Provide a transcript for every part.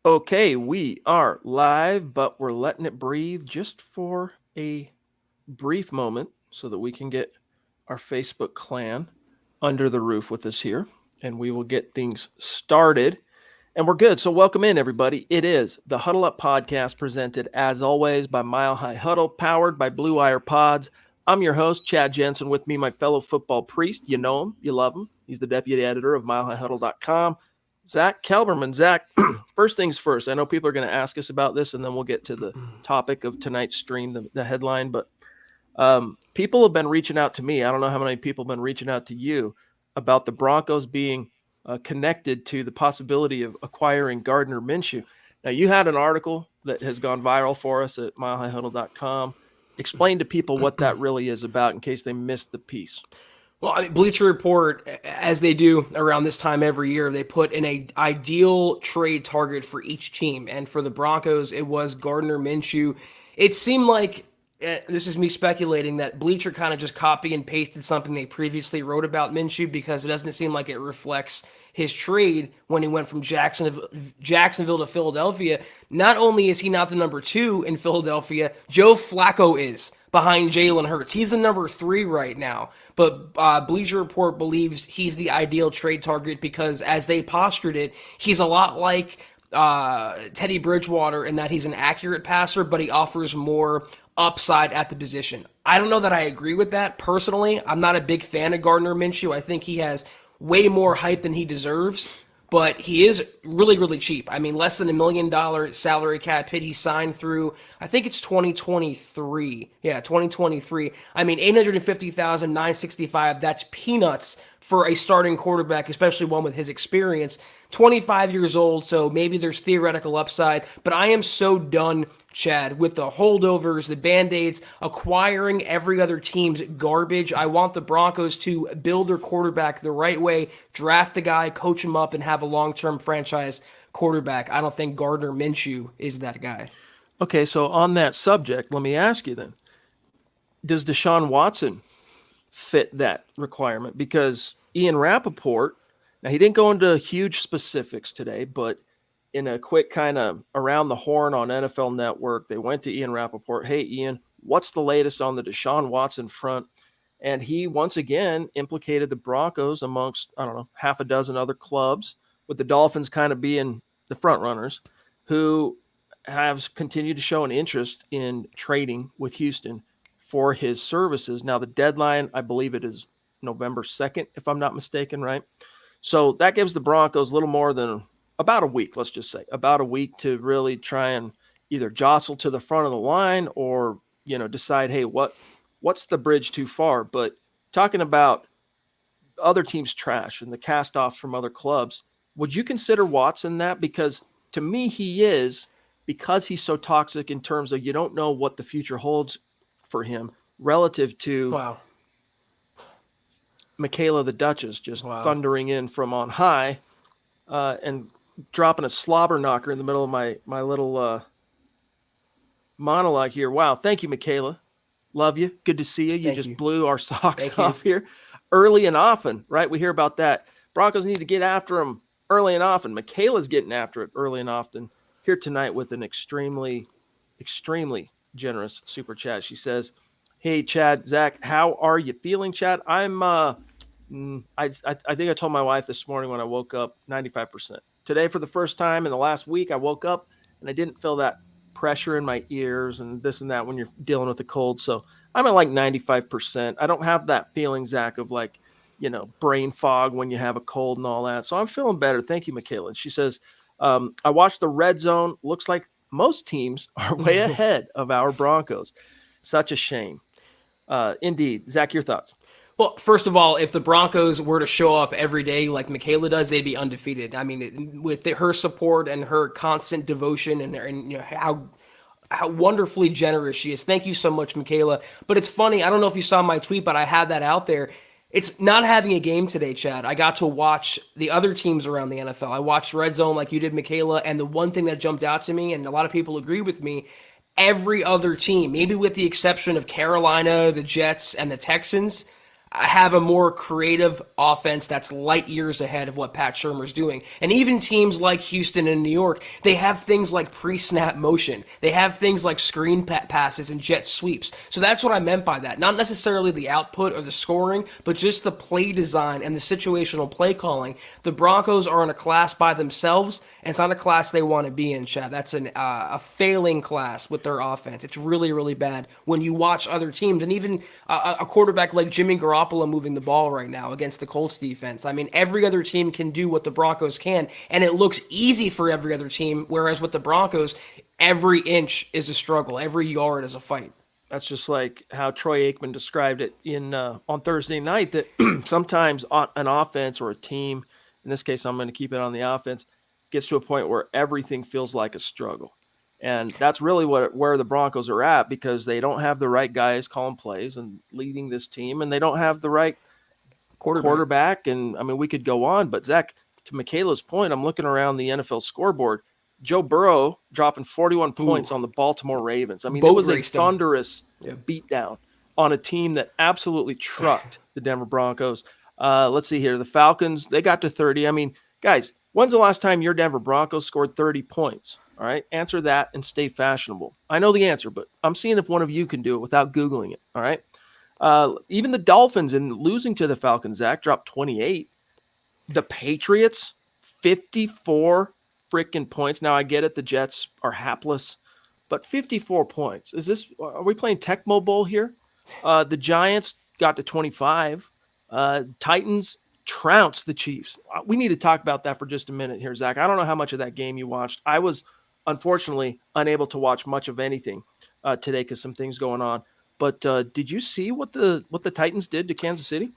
Okay, we are live, but we're letting it breathe just for a brief moment so that we can get our Facebook clan under the roof with us here and we will get things started. And we're good. So, welcome in, everybody. It is the Huddle Up podcast presented, as always, by Mile High Huddle, powered by Blue Wire Pods. I'm your host, Chad Jensen, with me, my fellow football priest. You know him, you love him. He's the deputy editor of milehighhuddle.com. Zack Kelberman. Zack, first things first. I know people are going to ask us about this, and then we'll get to the topic of tonight's stream, the headline. But people have been reaching out to me. I don't know how many people have been reaching out to you about the Broncos being connected to the possibility of acquiring Gardner Minshew. Now, you had an article that has gone viral for us at milehighhuddle.com. Explain to people what that really is about in case they missed the piece. Well, I mean, Bleacher Report, as they do around this time every year, they put in an ideal trade target for each team. And for the Broncos, it was Gardner Minshew. It seemed like, this is me speculating, that Bleacher kind of just copy and pasted something they previously wrote about Minshew because it doesn't seem like it reflects his trade when he went from Jacksonville to Philadelphia. Not only is he not the number 2 in Philadelphia, Joe Flacco is behind Jalen Hurts. He's the number 3 right now. But Bleacher Report believes he's the ideal trade target because, as they postured it, he's a lot like Teddy Bridgewater in that he's an accurate passer, but he offers more upside at the position. I don't know that I agree with that personally. I'm not a big fan of Gardner Minshew. I think he has way more hype than he deserves. But he is really, really cheap. I mean, less than $1 million salary cap hit he signed through, I think it's 2023. Yeah, 2023. I mean, $850,000, $965, that's peanuts for a starting quarterback, especially one with his experience. 25 years old, so maybe there's theoretical upside. But I am so done, Chad, with the holdovers, the Band-Aids, acquiring every other team's garbage. I want the Broncos to build their quarterback the right way, draft the guy, coach him up, and have a long-term franchise quarterback. I don't think Gardner Minshew is that guy. Okay, so on that subject, let me ask you then. Does Deshaun Watson fit that requirement? Because Ian Rapoport, now he didn't go into huge specifics today, but in a quick kind of around the horn on NFL Network, they went to Ian Rapoport. Hey, Ian, what's the latest on the Deshaun Watson front? And he once again implicated the Broncos amongst, I don't know, half a dozen other clubs, with the Dolphins kind of being the front runners, who have continued to show an interest in trading with Houston for his services. Now, the deadline, I believe it is November 2nd, if I'm not mistaken, right? So that gives the Broncos a little more than about a week, let's just say, about a week to really try and either jostle to the front of the line or, decide, hey, what's the bridge too far? But talking about other teams' trash and the cast-offs from other clubs, would you consider Watson that? Because to me, he is, because he's so toxic in terms of you don't know what the future holds for him relative to Michaela the Duchess just thundering in from on high and dropping a slobber knocker in the middle of my little monologue here. Wow. Thank you, Michaela. Love you. Good to see you. You just blew our socks off here early and often, right? We hear about that. Broncos need to get after him early and often. Michaela's getting after it early and often here tonight with an extremely, extremely generous super chat. She says, hey, Chad, Zach, how are you feeling, Chad? I'm, I think I told my wife this morning when I woke up, 95%. Today, for the first time in the last week, I woke up and I didn't feel that pressure in my ears and this and that when you're dealing with a cold. So I'm at like 95%. I don't have that feeling, Zach, of like, brain fog when you have a cold and all that. So I'm feeling better. Thank you, Michaela. And she says, I watched the red zone. Looks like most teams are way ahead of our Broncos. Such a shame. Indeed. Zach, your thoughts? Well, first of all, if the Broncos were to show up every day like Michaela does, they'd be undefeated. I mean, with her support and her constant devotion and how wonderfully generous she is. Thank you so much, Michaela. But it's funny, I don't know if you saw my tweet, but I had that out there. It's not having a game today, Chad. I got to watch the other teams around the NFL. I watched Red Zone like you did, Michaela, and the one thing that jumped out to me, and a lot of people agree with me, every other team, maybe with the exception of Carolina, the Jets, and the Texans, have a more creative offense that's light years ahead of what Pat Shurmur's doing. And even teams like Houston and New York, they have things like pre-snap motion. They have things like screen passes and jet sweeps. So that's what I meant by that. Not necessarily the output or the scoring, but just the play design and the situational play calling. The Broncos are in a class by themselves, and it's not a class they want to be in, Chad. That's a failing class with their offense. It's really, really bad when you watch other teams, and even a quarterback like Jimmy Garoppolo moving the ball right now against the Colts defense. I mean, every other team can do what the Broncos can, and it looks easy for every other team, whereas with the Broncos, every inch is a struggle, every yard is a fight. That's just like how Troy Aikman described it on Thursday night, that sometimes an offense or a team, in this case, I'm going to keep it on the offense, gets to a point where everything feels like a struggle. And that's really where the Broncos are at, because they don't have the right guys calling plays and leading this team, and they don't have the right quarterback. And I mean, we could go on, but Zach, to Michaela's point, I'm looking around the NFL scoreboard. Joe Burrow dropping 41 points on the Baltimore Ravens. I mean, it was a thunderous beatdown on a team that absolutely trucked the Denver Broncos. Let's see here. The Falcons, they got to 30. I mean, guys, when's the last time your Denver Broncos scored 30 points? All right, answer that and stay fashionable. I know the answer, but I'm seeing if one of you can do it without Googling it. All right. Even the Dolphins, in losing to the Falcons, Zach, dropped 28. The Patriots, 54 freaking points. Now, I get it. The Jets are hapless, but 54 points. Are we playing Tecmo Bowl here? The Giants got to 25. Titans trounced the Chiefs. We need to talk about that for just a minute here, Zach. I don't know how much of that game you watched. I was unfortunately unable to watch much of anything today because some things going on. But did you see what the Titans did to Kansas City?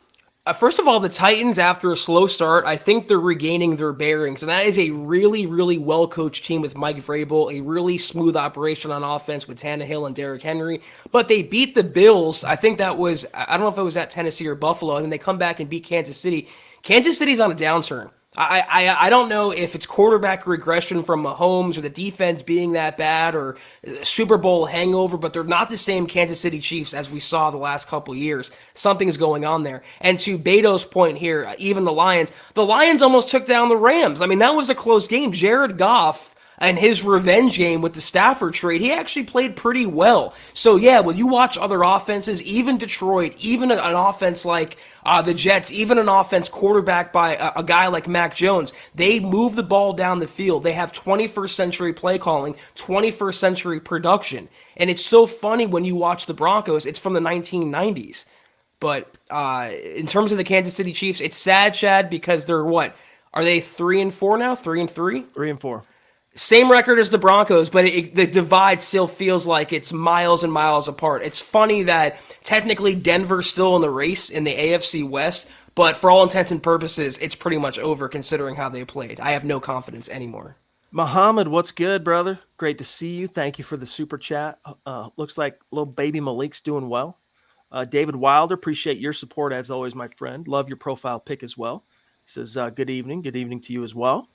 First of all, the Titans, after a slow start, I think they're regaining their bearings, and that is a really, really well-coached team with Mike Vrabel, a really smooth operation on offense with Tannehill and Derrick Henry. But they beat the Bills. I think that was, I don't know if it was at Tennessee or Buffalo, and then they come back and beat Kansas City. Kansas City's on a downturn. I don't know if it's quarterback regression from Mahomes or the defense being that bad or Super Bowl hangover, but they're not the same Kansas City Chiefs as we saw the last couple years. Something's going on there. And to Beto's point here, even the Lions almost took down the Rams. I mean, that was a close game. Jared Goff and his revenge game with the Stafford trade, he actually played pretty well. So yeah, when you watch other offenses, even Detroit, even an offense like the Jets, even an offense quarterbacked by a guy like Mac Jones, they move the ball down the field. They have 21st century play calling, 21st century production. And it's so funny when you watch the Broncos, it's from the 1990s. But in terms of the Kansas City Chiefs, it's sad, Chad, because they're what? Are they 3-4 now? 3-3? 3-4. Same record as the Broncos, but the divide still feels like it's miles and miles apart. It's funny that technically Denver's still in the race in the AFC West, but for all intents and purposes, it's pretty much over considering how they played. I have no confidence anymore. Muhammad, what's good, brother? Great to see you. Thank you for the super chat. Looks like little baby Malik's doing well. David Wilder, appreciate your support as always, my friend. Love your profile pic as well. He says, good evening. Good evening to you as well.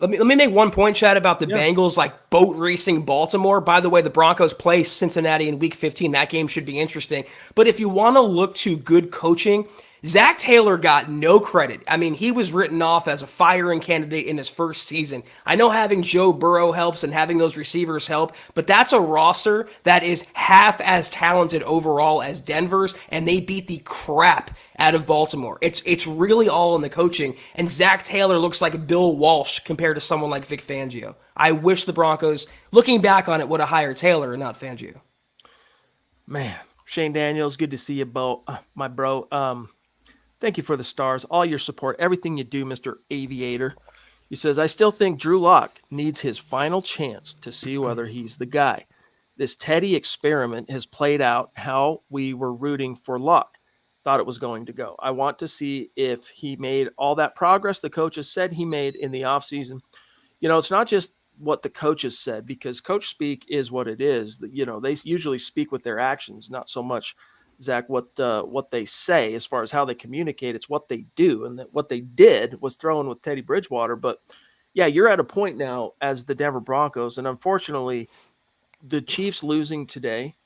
Let me make one point, Chad, about the Bengals like boat racing Baltimore. By the way, the Broncos play Cincinnati in Week 15. That game should be interesting. But if you want to look to good coaching, Zach Taylor got no credit. I mean, he was written off as a firing candidate in his first season. I know having Joe Burrow helps and having those receivers help, but that's a roster that is half as talented overall as Denver's, and they beat the crap out of Baltimore. It's really all in the coaching, and Zach Taylor looks like Bill Walsh compared to someone like Vic Fangio. I wish the Broncos, looking back on it, would have hired Taylor and not Fangio. Man, Shane Daniels, good to see you, my bro. Thank you for the stars, all your support, everything you do, Mr. Aviator. He says, I still think Drew Lock needs his final chance to see whether he's the guy. This Teddy experiment has played out how we were rooting for Lock. Thought it was going to go. I want to see if he made all that progress the coaches said he made in the offseason. You know, it's not just what the coaches said, because coach speak is what it is. You know, they usually speak with their actions, not so much, Zach, what they say as far as how they communicate. It's what they do, and that what they did was throwing with Teddy Bridgewater. But yeah, you're at a point now as the Denver Broncos, and unfortunately, the Chiefs losing today,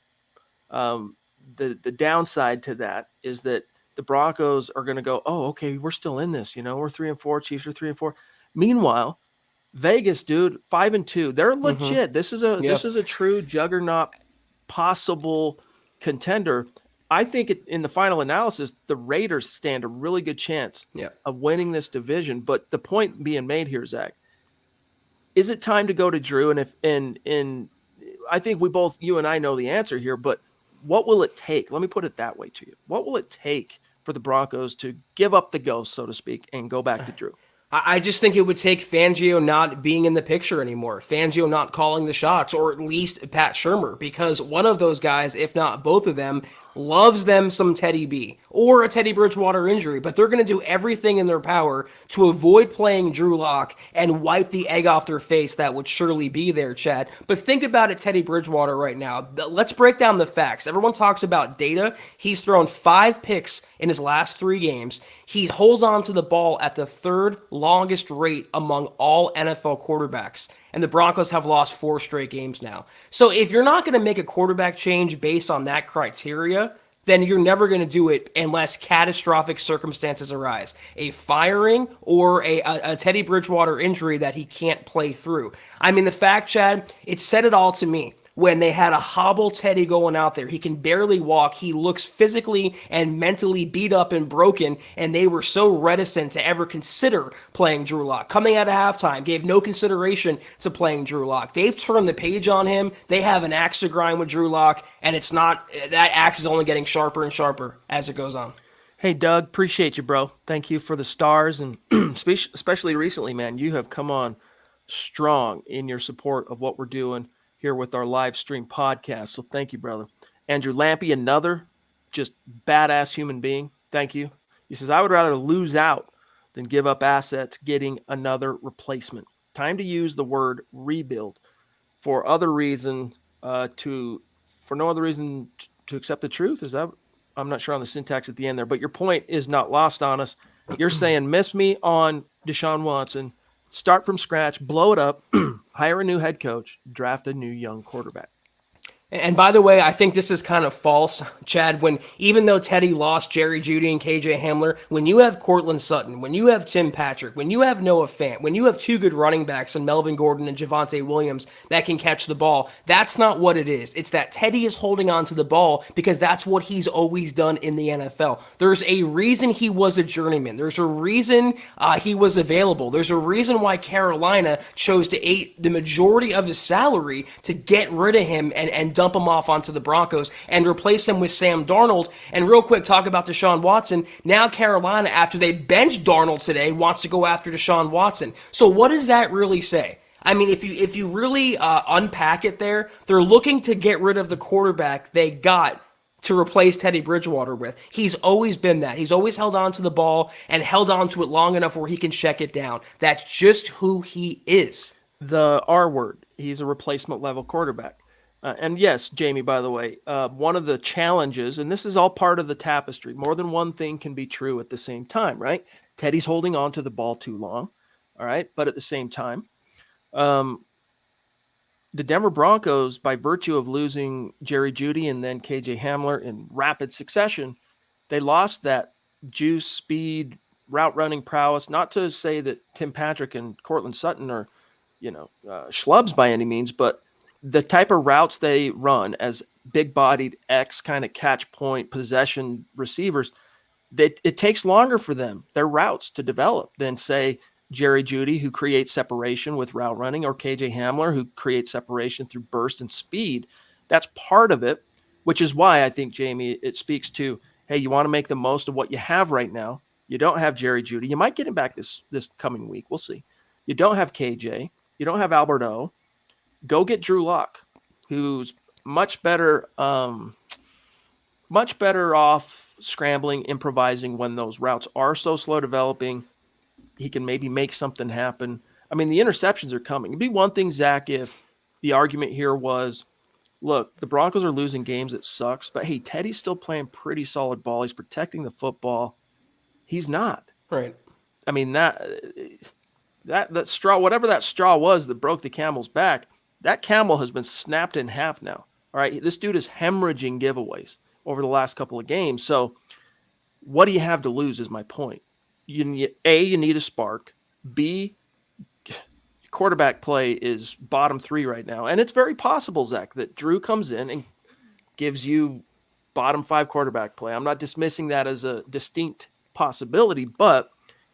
the downside to that is that the Broncos are going to go, oh, okay, we're still in this. We're 3-4. Chiefs are 3-4. Meanwhile, Vegas, dude, 5-2. They're legit. This is Yeah. a true juggernaut, possible contender. I think in the final analysis, the Raiders stand a really good chance Yeah. of winning this division. But the point being made here, Zach, is it time to go to Drew? And I think you and I know the answer here, but what will it take? Let me put it that way to you. What will it take for the Broncos to give up the ghost, so to speak, and go back to Drew? I just think it would take Fangio not being in the picture anymore, Fangio not calling the shots, or at least Pat Shurmur, because one of those guys, if not both of them, loves them some Teddy B or a Teddy Bridgewater injury, but they're going to do everything in their power to avoid playing Drew Lock and wipe the egg off their face that would surely be there, Chad. But think about it, Teddy Bridgewater right now. Let's break down the facts. Everyone talks about data. He's thrown 5 picks in his last 3 games. He holds on to the ball at the 3rd longest rate among all NFL quarterbacks. And the Broncos have lost 4 straight games now. So if you're not going to make a quarterback change based on that criteria, then you're never going to do it unless catastrophic circumstances arise. A firing or a Teddy Bridgewater injury that he can't play through. I mean, the fact, Chad, it said it all to me. When they had a hobble Teddy going out there, he can barely walk. He looks physically and mentally beat up and broken, and they were so reticent to ever consider playing Drew Lock. Coming out of halftime, gave no consideration to playing Drew Lock. They've turned the page on him. They have an axe to grind with Drew Lock, and it's not, that axe is only getting sharper and sharper as it goes on. Hey, Doug, appreciate you, bro. Thank you for the stars, and especially recently, man, you have come on strong in your support of what we're doing here with our live stream podcast. So thank you, brother. Andrew Lampy, another just badass human being. Thank you. He says, I would rather lose out than give up assets getting another replacement. Time to use the word rebuild for no other reason to accept the truth. Is that, I'm not sure on the syntax at the end there, but your point is not lost on us. You're saying miss me on Deshaun Watson, start from scratch, blow it up, hire a new head coach, draft a new young quarterback. And by the way, I think this is kind of false, Chad, when even though Teddy lost Jerry Jeudy and KJ Hamler, when you have Cortland Sutton, when you have Tim Patrick, when you have Noah Fant, when you have 2 good running backs in Melvin Gordon and Javonte Williams that can catch the ball, that's not what it is. It's that Teddy is holding on to the ball because that's what he's always done in the NFL. There's a reason he was a journeyman. There's a reason he was available. There's a reason why Carolina chose to eat the majority of his salary to get rid of him and dump him off onto the Broncos and replace him with Sam Darnold. And real quick, talk about Deshaun Watson. Now Carolina, after they benched Darnold today, wants to go after Deshaun Watson. So what does that really say? I mean, if you really unpack it there, they're looking to get rid of the quarterback they got to replace Teddy Bridgewater with. He's always been that. He's always held on to the ball and held on to it long enough where he can check it down. That's just who he is. The R word. He's a replacement level quarterback. And yes, Jamie, by the way, one of the challenges, and this is all part of the tapestry, more than one thing can be true at the same time, right? Teddy's holding on to the ball too long, all right? But at the same time, the Denver Broncos, by virtue of losing Jerry Jeudy and then KJ Hamler in rapid succession, they lost that juice, speed, route running prowess. Not to say that Tim Patrick and Cortland Sutton are, schlubs by any means, but the type of routes they run as big-bodied X kind of catch point possession receivers, it takes longer for them, their routes, to develop than, say, Jerry Jeudy, who creates separation with route running, or KJ Hamler, who creates separation through burst and speed. That's part of it, which is why I think, Jamie, it speaks to, hey, you want to make the most of what you have right now. You don't have Jerry Jeudy. You might get him back this coming week. We'll see. You don't have KJ. You don't have Albert O. Go get Drew Lock, who's much better off scrambling, improvising when those routes are so slow developing. He can maybe make something happen. I mean, the interceptions are coming. It'd be one thing, Zach, if the argument here was, look, the Broncos are losing games. It sucks. But, hey, Teddy's still playing pretty solid ball. He's protecting the football. He's not. Right. I mean, that straw, whatever that straw was that broke the camel's back, that camel has been snapped in half now. All right. This dude is hemorrhaging giveaways. over the last couple of games. So what do you have to lose is my point. You need a spark. B, quarterback play is bottom 3 right now. And it's very possible, Zach, that Drew comes in and gives you bottom 5 quarterback play. I'm not dismissing that as a distinct possibility, but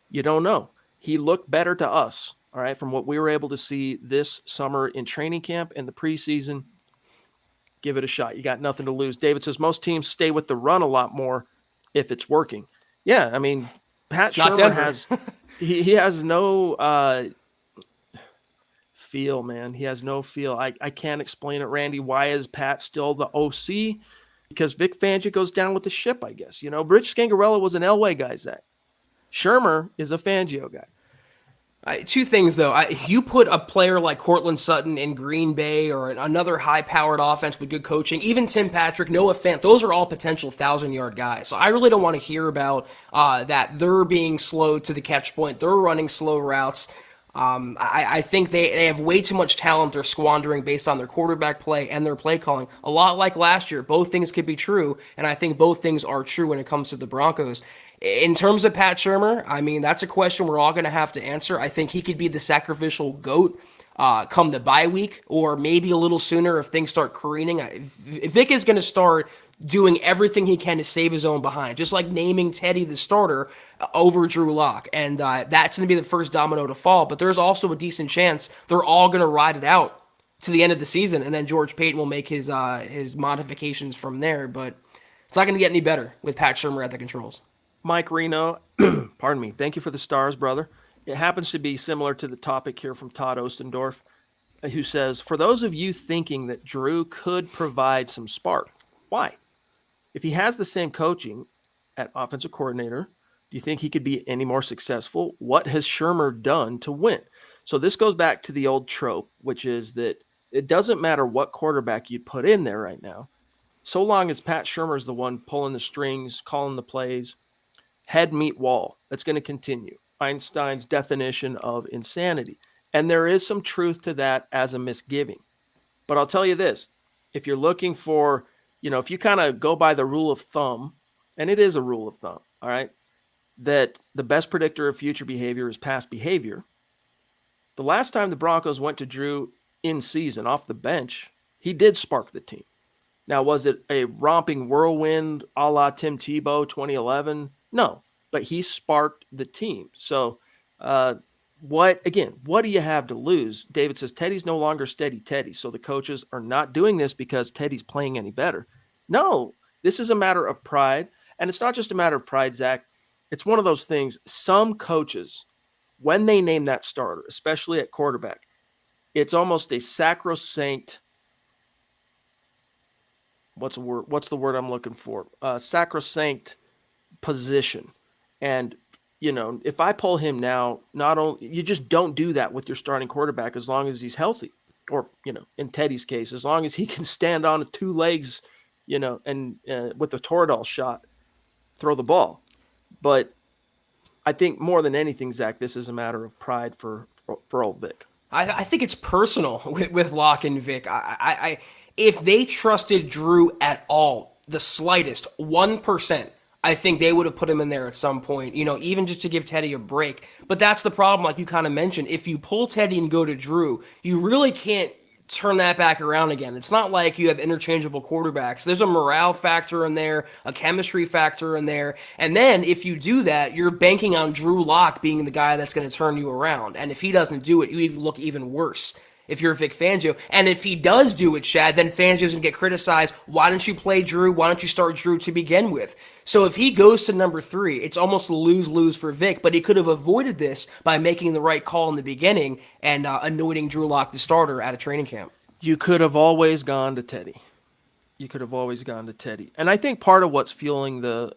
you don't know. He looked better to us, all right, from what we were able to see this summer in training camp and the preseason. Give it a shot. You got nothing to lose. David says most teams stay with the run a lot more if it's working. Yeah, I mean, Pat Shurmur has he has no feel, man. He has no feel. I can't explain it, Randy. Why is Pat still the OC? Because Vic Fangio goes down with the ship, I guess. Rich Scangarello was an Elway guy, Zach. Shurmur is a Fangio guy. Two things, though. You put a player like Cortland Sutton in Green Bay or another high-powered offense with good coaching, even Tim Patrick, Noah Fant, those are all potential 1,000-yard guys. So I really don't want to hear about that they're being slow to the catch point. They're running slow routes. I think they have way too much talent they're squandering based on their quarterback play and their play calling. A lot like last year. Both things could be true, and I think both things are true when it comes to the Broncos. In terms of Pat Shurmur, I mean, that's a question we're all going to have to answer. I think he could be the sacrificial goat come the bye week, or maybe a little sooner if things start careening. If Vic is going to start doing everything he can to save his own behind, just like naming Teddy the starter over Drew Lock, and that's going to be the first domino to fall. But there's also a decent chance they're all going to ride it out to the end of the season, and then George Payton will make his modifications from there. But it's not going to get any better with Pat Shurmur at the controls. Mike Reno, pardon me, thank you for the stars, brother. It happens to be similar to the topic here from Todd Ostendorf, who says, for those of you thinking that Drew could provide some spark, why? If he has the same coaching at offensive coordinator, do you think he could be any more successful? What has Shurmur done to win? So this goes back to the old trope, which is that it doesn't matter what quarterback you put in there right now, so long as Pat Shurmur is the one pulling the strings, calling the plays, head meet wall. That's going to continue. Einstein's definition of insanity. And there is some truth to that as a misgiving. But I'll tell you this, if you're looking for, if you kind of go by the rule of thumb, and it is a rule of thumb, all right, that the best predictor of future behavior is past behavior. The last time the Broncos went to Drew in season off the bench, he did spark the team. Now, was it a romping whirlwind a la Tim Tebow 2011? No, but he sparked the team. So what do you have to lose? David says, Teddy's no longer steady Teddy. So the coaches are not doing this because Teddy's playing any better. No, this is a matter of pride. And it's not just a matter of pride, Zach. It's one of those things. Some coaches, when they name that starter, especially at quarterback, it's almost a sacrosanct. What's the word I'm looking for? Sacrosanct position. And, if I pull him now, not only you just don't do that with your starting quarterback as long as he's healthy, or, in Teddy's case, as long as he can stand on 2 legs, and with a Toradol shot, throw the ball. But I think more than anything, Zach, this is a matter of pride for old Vic. I think it's personal with Locke and Vic. If they trusted Drew at all, the slightest 1%, I think they would have put him in there at some point, even just to give Teddy a break. But that's the problem, like you kind of mentioned. If you pull Teddy and go to Drew, you really can't turn that back around again. It's not like you have interchangeable quarterbacks. There's a morale factor in there, a chemistry factor in there. And then if you do that, you're banking on Drew Lock being the guy that's going to turn you around. And if he doesn't do it, you look even worse if you're Vic Fangio. And if he does do it, Chad, then Fangio's going to get criticized. Why don't you play Drew? Why don't you start Drew to begin with? So if he goes to number 3, it's almost a lose-lose for Vic, but he could have avoided this by making the right call in the beginning and anointing Drew Lock the starter at a training camp. You could have always gone to Teddy. And I think part of what's fueling the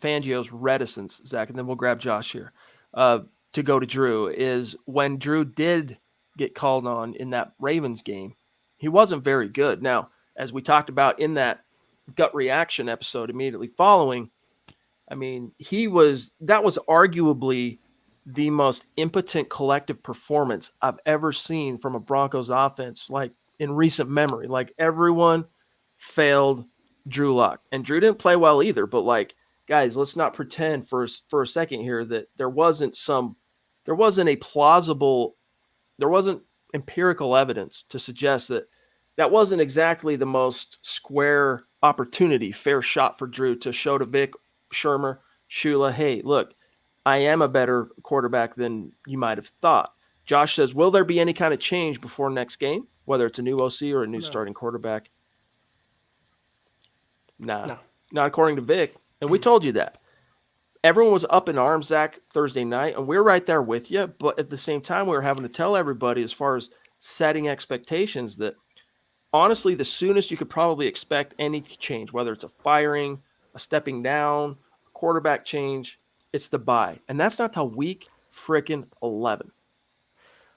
Fangio's reticence, Zach, and then we'll grab Josh here, to go to Drew, is when Drew did get called on in that Ravens game, he wasn't very good. Now, as we talked about in that gut reaction episode immediately following, I mean, that was arguably the most impotent collective performance I've ever seen from a Broncos offense, like in recent memory. Like everyone failed Drew Lock. And Drew didn't play well either, but like, guys, let's not pretend for a second here that there wasn't empirical evidence to suggest that that wasn't exactly the most square opportunity, fair shot for Drew to show to Vic, Shermer, Shula, hey, look, I am a better quarterback than you might have thought. Josh says, will there be any kind of change before next game, whether it's a new OC or a new starting quarterback? Nah, No. not according to Vic. And we told you that. Everyone was up in arms, Zach, Thursday night, and we're right there with you. But at the same time, we were having to tell everybody, as far as setting expectations, that honestly, the soonest you could probably expect any change, whether it's a firing, a stepping down, a quarterback change, it's the bye. And that's not till week frickin' 11.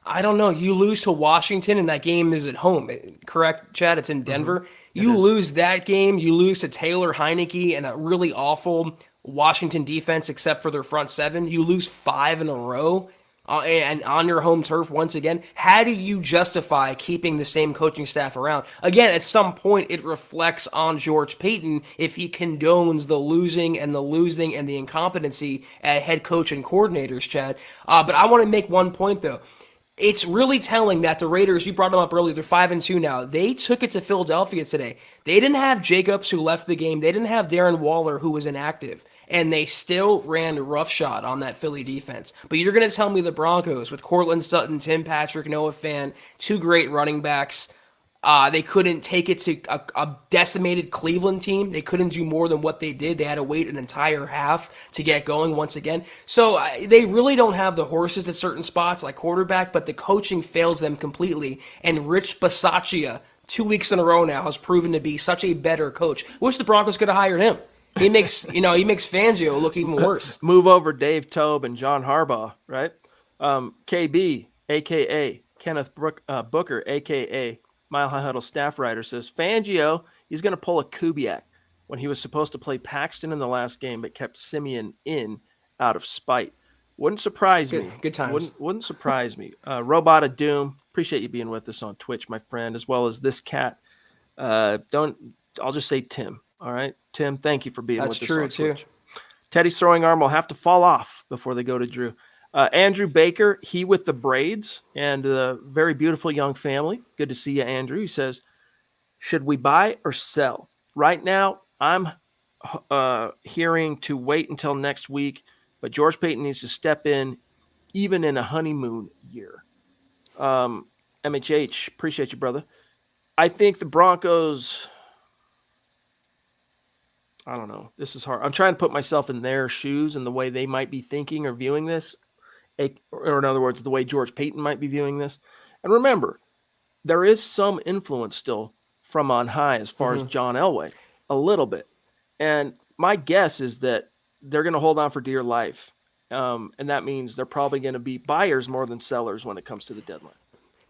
I don't know. You lose to Washington, and that game is at home. Correct, Chad? It's in Denver. Mm-hmm. You lose that game. You lose to Taylor Heineke and a really awful Washington defense, except for their front seven. You lose 5 in a row, and on your home turf once again. How do you justify keeping the same coaching staff around? Again, at some point, it reflects on George Paton if he condones the losing and the incompetency at head coach and coordinators, Chad. But I want to make one point, though. It's really telling that the Raiders, you brought them up earlier, they're 5-2 now. They took it to Philadelphia today. They didn't have Jacobs, who left the game. They didn't have Darren Waller, who was inactive. And they still ran roughshod on that Philly defense. But you're going to tell me the Broncos, with Cortland Sutton, Tim Patrick, Noah Fant, 2 great running backs, they couldn't take it to a decimated Cleveland team. They couldn't do more than what they did. They had to wait an entire half to get going once again. So they really don't have the horses at certain spots like quarterback, but the coaching fails them completely. And Rich Bisaccia, 2 weeks in a row now, has proven to be such a better coach. Wish the Broncos could have hired him. He makes Fangio look even worse. Move over Dave Tobe and John Harbaugh, right? KB, a.k.a. Kenneth Booker, a.k.a. Mile High Huddle staff writer, says Fangio, he's going to pull a Kubiak when he was supposed to play Paxton in the last game, but kept Simeon in out of spite. Wouldn't surprise me. Good times. Wouldn't surprise me. Robot of Doom, appreciate you being with us on Twitch, my friend, as well as this cat. I'll just say Tim. All right, Tim, thank you for being with us on Twitch. That's true, too. Teddy's throwing arm will have to fall off before they go to Drew. Andrew Baker, he with the braids and a very beautiful young family. Good to see you, Andrew. He says, should we buy or sell? Right now, I'm hearing to wait until next week, but George Paton needs to step in even in a honeymoon year. MHH, appreciate you, brother. I think the Broncos, I don't know. This is hard. I'm trying to put myself in their shoes and the way they might be thinking or viewing this. Or in other words, the way George Paton might be viewing this. And remember, there is some influence still from on high as far as John Elway, a little bit. And my guess is that they're going to hold on for dear life. And that means they're probably going to be buyers more than sellers when it comes to the deadline.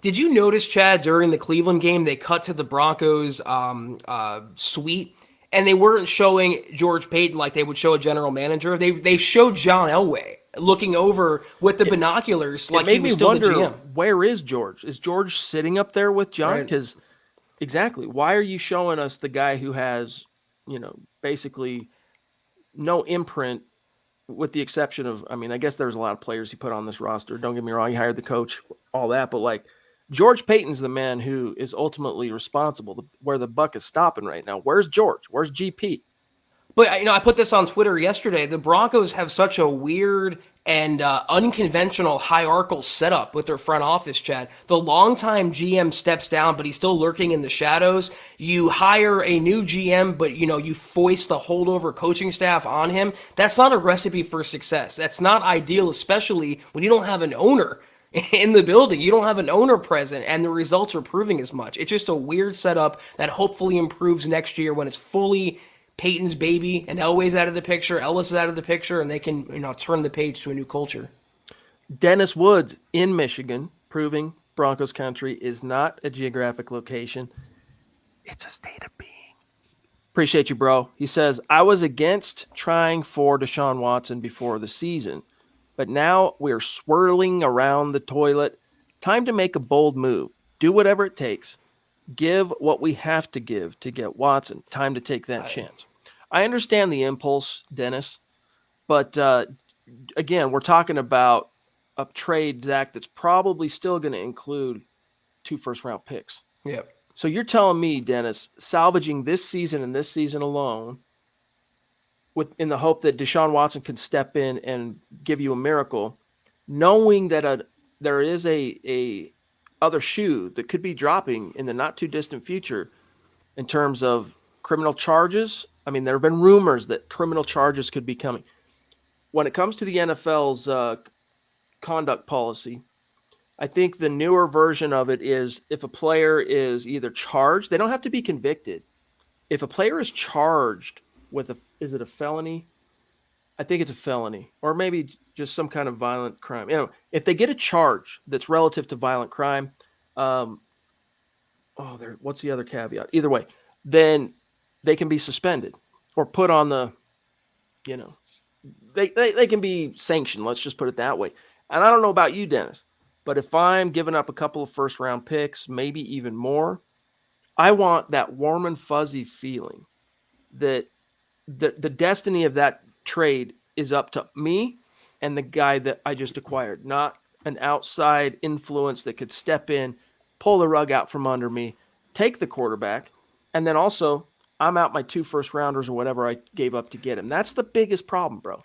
Did you notice, Chad, during the Cleveland game, they cut to the Broncos suite, and they weren't showing George Paton like they would show a general manager. They showed John Elway looking over with the binoculars like he was still the GM. Where is George? Is George sitting up there with John? Because exactly, why are you showing us the guy who has, basically no imprint, with the exception of, I guess there's a lot of players he put on this roster. Don't get me wrong, he hired the coach, all that, but like George Paton's the man who is ultimately responsible, where the buck is stopping right now. Where's George? Where's GP? But, I put this on Twitter yesterday. The Broncos have such a weird and unconventional hierarchical setup with their front office, Chad. The longtime GM steps down, but he's still lurking in the shadows. You hire a new GM, but, you foist the holdover coaching staff on him. That's not a recipe for success. That's not ideal, especially when you don't have an owner in the building. You don't have an owner present, and the results are proving as much. It's just a weird setup that hopefully improves next year when it's fully Peyton's baby and Elway's out of the picture, Ellis is out of the picture, and they can, turn the page to a new culture. Dennis Woods in Michigan, proving Broncos country is not a geographic location. It's a state of being. Appreciate you, bro. He says, I was against trying for Deshaun Watson before the season, but now we're swirling around the toilet. Time to make a bold move. Do whatever it takes. Give what we have to give to get Watson. Time to take that chance. I understand the impulse, Dennis, but again, we're talking about a trade, Zach, that's probably still going to include 2 first-round picks. Yep. So you're telling me, Dennis, salvaging this season and this season alone, in the hope that Deshaun Watson can step in and give you a miracle, knowing that there is a other shoe that could be dropping in the not too distant future in terms of criminal charges. I mean, there have been rumors that criminal charges could be coming. When it comes to the NFL's conduct policy, I think the newer version of it is if a player is either charged, they don't have to be convicted. If a player is charged with is it a felony? I think it's a felony, or maybe just some kind of violent crime. If they get a charge that's relative to violent crime, what's the other caveat? Either way, then they can be suspended or put on the, they can be sanctioned. Let's just put it that way. And I don't know about you, Dennis, but if I'm giving up a couple of first round picks, maybe even more, I want that warm and fuzzy feeling that the destiny of that trade is up to me and the guy that I just acquired, not an outside influence that could step in, pull the rug out from under me, take the quarterback, and then also I'm out my 2 first rounders or whatever I gave up to get him. That's the biggest problem, bro.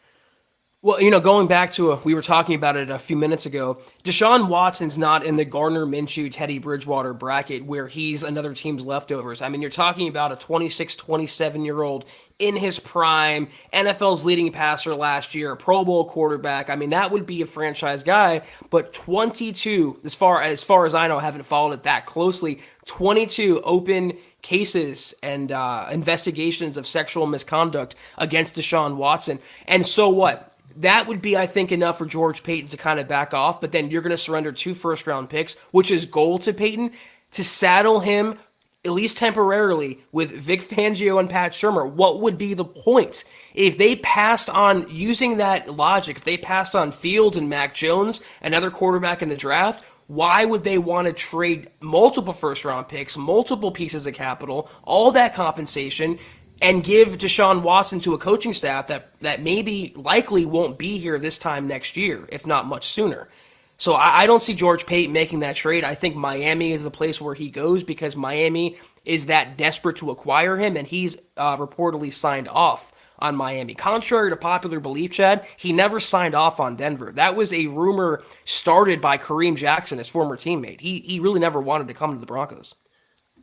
Well, going back to we were talking about it a few minutes ago. Deshaun Watson's not in the Gardner Minshew, Teddy Bridgewater bracket where he's another team's leftovers. I mean, you're talking about a 26, 27-year-old in his prime, NFL's leading passer last year, Pro Bowl quarterback. I mean, that would be a franchise guy, but 22, as far as I know, I haven't followed it that closely, 22 open cases and investigations of sexual misconduct against Deshaun Watson. And so what? That would be, I think, enough for George Paton to kind of back off, but then you're going to surrender 2 first-round picks, which is gold to Paton, to saddle him, at least temporarily, with Vic Fangio and Pat Shurmur. What would be the point? If they passed on, using that logic, if they passed on Fields and Mac Jones, another quarterback in the draft, why would they want to trade multiple first-round picks, multiple pieces of capital, all that compensation, and give Deshaun Watson to a coaching staff that maybe likely won't be here this time next year, if not much sooner? So I don't see George Paton making that trade. I think Miami is the place where he goes because Miami is that desperate to acquire him, and he's reportedly signed off on Miami. Contrary to popular belief, Chad, he never signed off on Denver. That was a rumor started by Kareem Jackson, his former teammate. He really never wanted to come to the Broncos.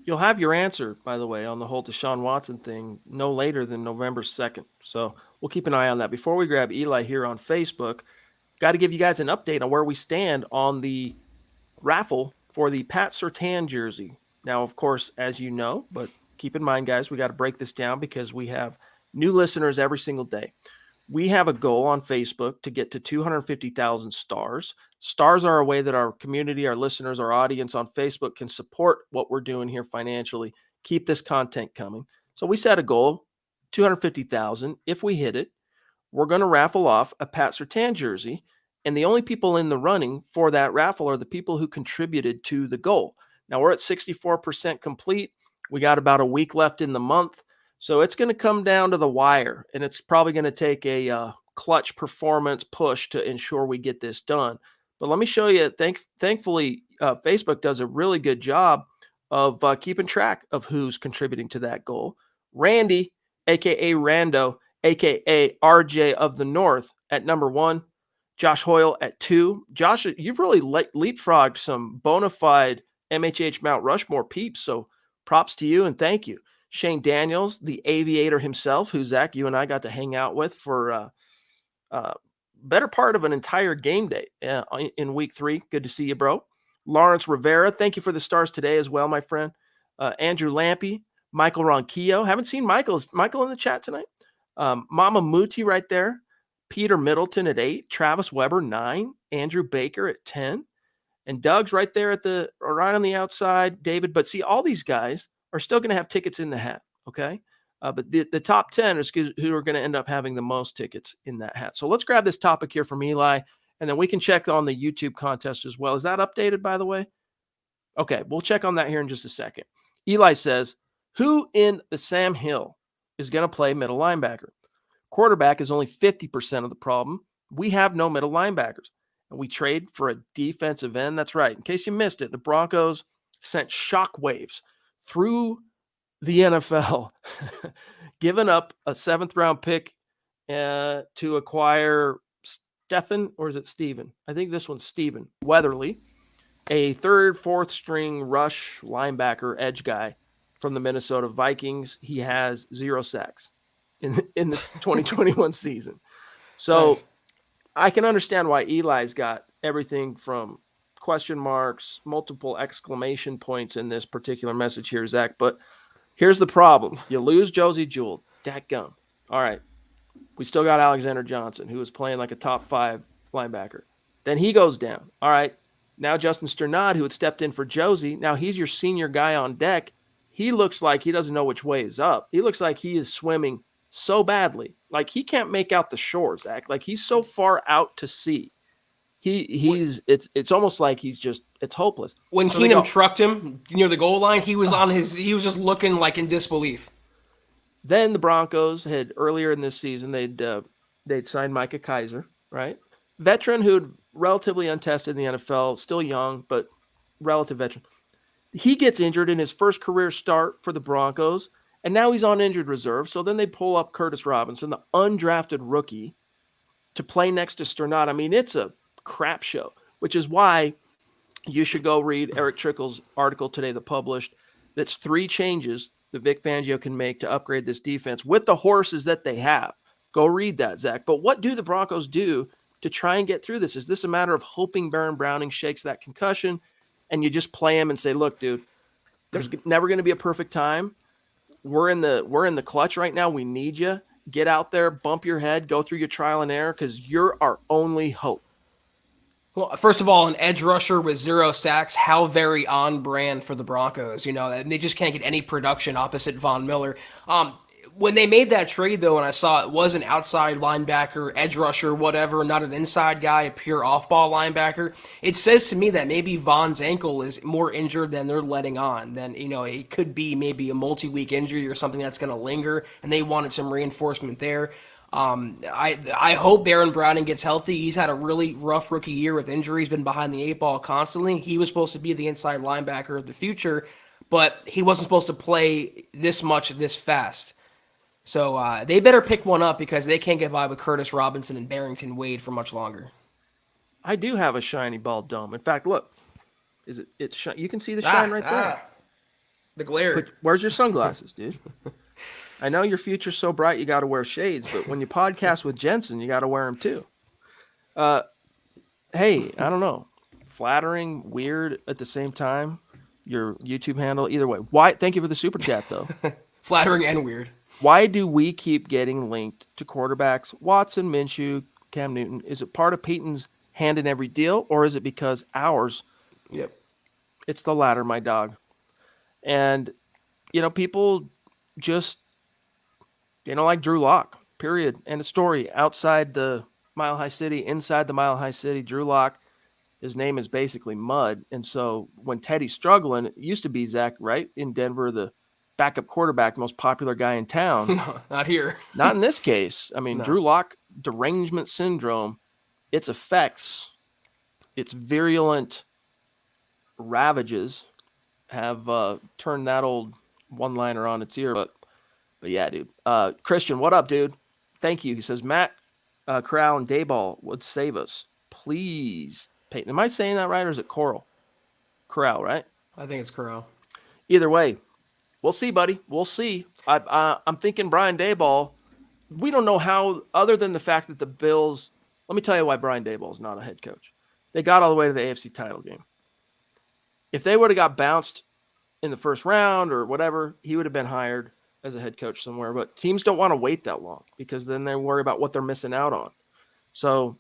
You'll have your answer, by the way, on the whole Deshaun Watson thing no later than November 2nd. So we'll keep an eye on that. Before we grab Eli here on Facebook, got to give you guys an update on where we stand on the raffle for the Pat Surtain jersey. Now, of course, as you know, but keep in mind, guys, we got to break this down because we have new listeners every single day. We have a goal on Facebook to get to 250,000 stars. Stars are a way that our community, our listeners, our audience on Facebook can support what we're doing here financially, keep this content coming. So we set a goal, 250,000. If we hit it, we're going to raffle off a Pat Surtain jersey. And the only people in the running for that raffle are the people who contributed to the goal. Now we're at 64% complete. We got about a week left in the month. So it's going to come down to the wire, and it's probably going to take a clutch performance push to ensure we get this done. But let me show you, thankfully, Facebook does a really good job of keeping track of who's contributing to that goal. Randy, a.k.a. Rando, a.k.a. RJ of the North at number 1. Josh Hoyle at 2. Josh, you've really leapfrogged some bona fide MHH Mount Rushmore peeps, so props to you and thank you. Shane Daniels, the aviator himself, who, Zach, you and I got to hang out with for better part of an entire game day in week 3. Good to see you, bro. Lawrence Rivera, thank you for the stars today as well, my friend. Andrew Lampy, Michael Ronquillo. Haven't seen Michael. Is Michael in the chat tonight? Mama Muti right there. Peter Middleton at 8. Travis Weber, 9. Andrew Baker at 10. And Doug's right there right on the outside. David, but see, all these guys are still going to have tickets in the hat, okay? But the top 10 is who are going to end up having the most tickets in that hat. So let's grab this topic here from Eli, and then we can check on the YouTube contest as well. Is that updated, by the way? Okay, we'll check on that here in just a second. Eli says, who in the Sam Hill is going to play middle linebacker? Quarterback is only 50% of the problem. We have no middle linebackers, and we trade for a defensive end. That's right. In case you missed it, the Broncos sent shockwaves through the NFL, giving up a 7th-round pick to acquire Stephen, or is it Steven? I think this one's Steven Weatherly, a 3rd, 4th string rush linebacker edge guy from the Minnesota Vikings. He has 0 sacks in this 2021 season. So Nice. I can understand why Eli's got everything from question marks, multiple exclamation points in this particular message here, Zach. But here's the problem. You lose Josie Jewell. Dadgum. All right. We still got Alexander Johnson, who was playing like a top 5 linebacker. Then he goes down. All right. Now Justin Sternad, who had stepped in for Josie, now he's your senior guy on deck. He looks like he doesn't know which way is up. He looks like he is swimming so badly. Like he can't make out the shore, Zach. Like he's so far out to sea. It's almost like it's hopeless. When So Keenum trucked him near the goal line, he was just looking like in disbelief. Then the Broncos had earlier in this season, they'd signed Micah Kaiser, right? Veteran who'd relatively untested in the NFL, still young, but relative veteran. He gets injured in his first career start for the Broncos, and now he's on injured reserve. So then they pull up Curtis Robinson, the undrafted rookie, to play next to Sternad. I mean, it's a crap show, which is why you should go read Eric Trickle's article today that published. That's 3 changes that Vic Fangio can make to upgrade this defense with the horses that they have. Go read that, Zach. But what do the Broncos do to try and get through this? Is this a matter of hoping Baron Browning shakes that concussion and you just play him and say, look, dude, there's never going to be a perfect time. We're in the clutch right now. We need you. Get out there, bump your head, go through your trial and error because you're our only hope. Well, first of all, an edge rusher with 0 sacks, how very on brand for the Broncos. You know, and they just can't get any production opposite Von Miller. When they made that trade, though, and I saw it was an outside linebacker, edge rusher, whatever, not an inside guy, a pure off-ball linebacker, it says to me that maybe Von's ankle is more injured than they're letting on. Then, you know, it could be maybe a multi-week injury or something that's going to linger, and they wanted some reinforcement there. I hope Baron Browning gets healthy. He's had a really rough rookie year with injuries, been behind the 8 ball constantly. He was supposed to be the inside linebacker of the future, but he wasn't supposed to play this much this fast. So they better pick one up because they can't get by with Curtis Robinson and Barrington Wade for much longer. I do have a shiny bald dome. In fact, look, you can see the shine right there. The glare. Where's your sunglasses, dude? I know your future's so bright you got to wear shades, but when you podcast with Jensen, you got to wear them too. Hey, I don't know. Flattering, weird at the same time. Your YouTube handle, either way. Why? Thank you for the super chat, though. Flattering and weird. Why do we keep getting linked to quarterbacks? Watson, Minshew, Cam Newton. Is it part of Peyton's hand in every deal, or is it because ours? Yep. It's the latter, my dog. And, you know, people just, they don't like Drew Lock, period. End of story. Outside the Mile High City, inside the Mile High City, Drew Lock, his name is basically mud. And so when Teddy's struggling, it used to be Zach, right? In Denver, the backup quarterback, most popular guy in town. No, not here. Not in this case. I mean, No. Drew Lock derangement syndrome, its effects, its virulent ravages have turned that old one-liner on its ear. But yeah, dude. Christian, what up, dude? Thank you. He says, Matt Corral and Dayball would save us. Please. Peyton, am I saying that right, or is it Corral? Corral, right? I think it's Corral. Either way, we'll see, buddy. We'll see. I'm thinking Brian Daboll. We don't know how, other than the fact that the Bills. Let me tell you why Brian Daboll is not a head coach. They got all the way to the AFC title game. If they would have got bounced in the first round or whatever, he would have been hired as a head coach somewhere. But teams don't want to wait that long because then they worry about what they're missing out on. So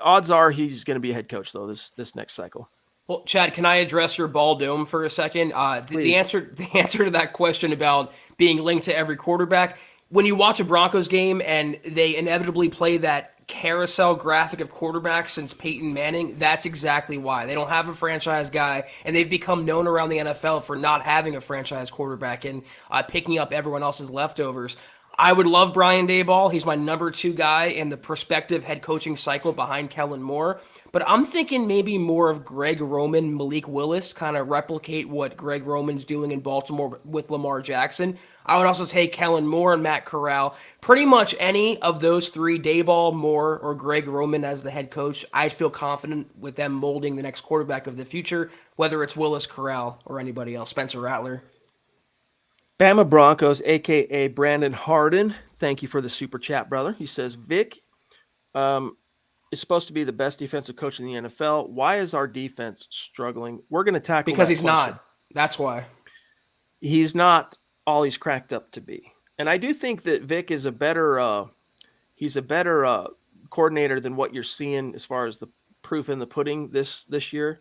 odds are he's going to be a head coach though this next cycle. Well, Chad, can I address your ball dome for a second? The answer to that question about being linked to every quarterback, when you watch a Broncos game and they inevitably play that carousel graphic of quarterbacks since Peyton Manning, that's exactly why. They don't have a franchise guy, and they've become known around the NFL for not having a franchise quarterback and picking up everyone else's leftovers. I would love Brian Daboll. He's my number 2 guy in the prospective head coaching cycle behind Kellen Moore. But I'm thinking maybe more of Greg Roman, Malik Willis, kind of replicate what Greg Roman's doing in Baltimore with Lamar Jackson. I would also take Kellen Moore and Matt Corral. Pretty much any of those 3, Daboll, Moore, or Greg Roman as the head coach, I'd feel confident with them molding the next quarterback of the future, whether it's Willis, Corral, or anybody else, Spencer Rattler. Bama Broncos, a.k.a. Brandon Harden. Thank you for the super chat, brother. He says, Vic is supposed to be the best defensive coach in the NFL. Why is our defense struggling? We're going to tackle because that he's question. not. That's why. He's not all he's cracked up to be. And I do think that Vic is a better coordinator than what you're seeing as far as the proof in the pudding this year.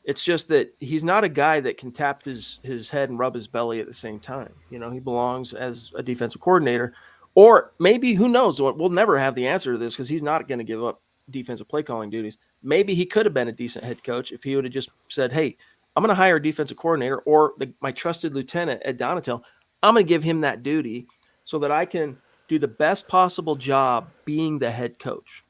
It's just that he's not a guy that can tap his head and rub his belly at the same time. You know, he belongs as a defensive coordinator. Or maybe, who knows, we'll never have the answer to this because he's not going to give up defensive play calling duties. Maybe he could have been a decent head coach if he would have just said, hey, I'm going to hire a defensive coordinator or my trusted lieutenant, Ed Donatel. I'm going to give him that duty so that I can do the best possible job being the head coach.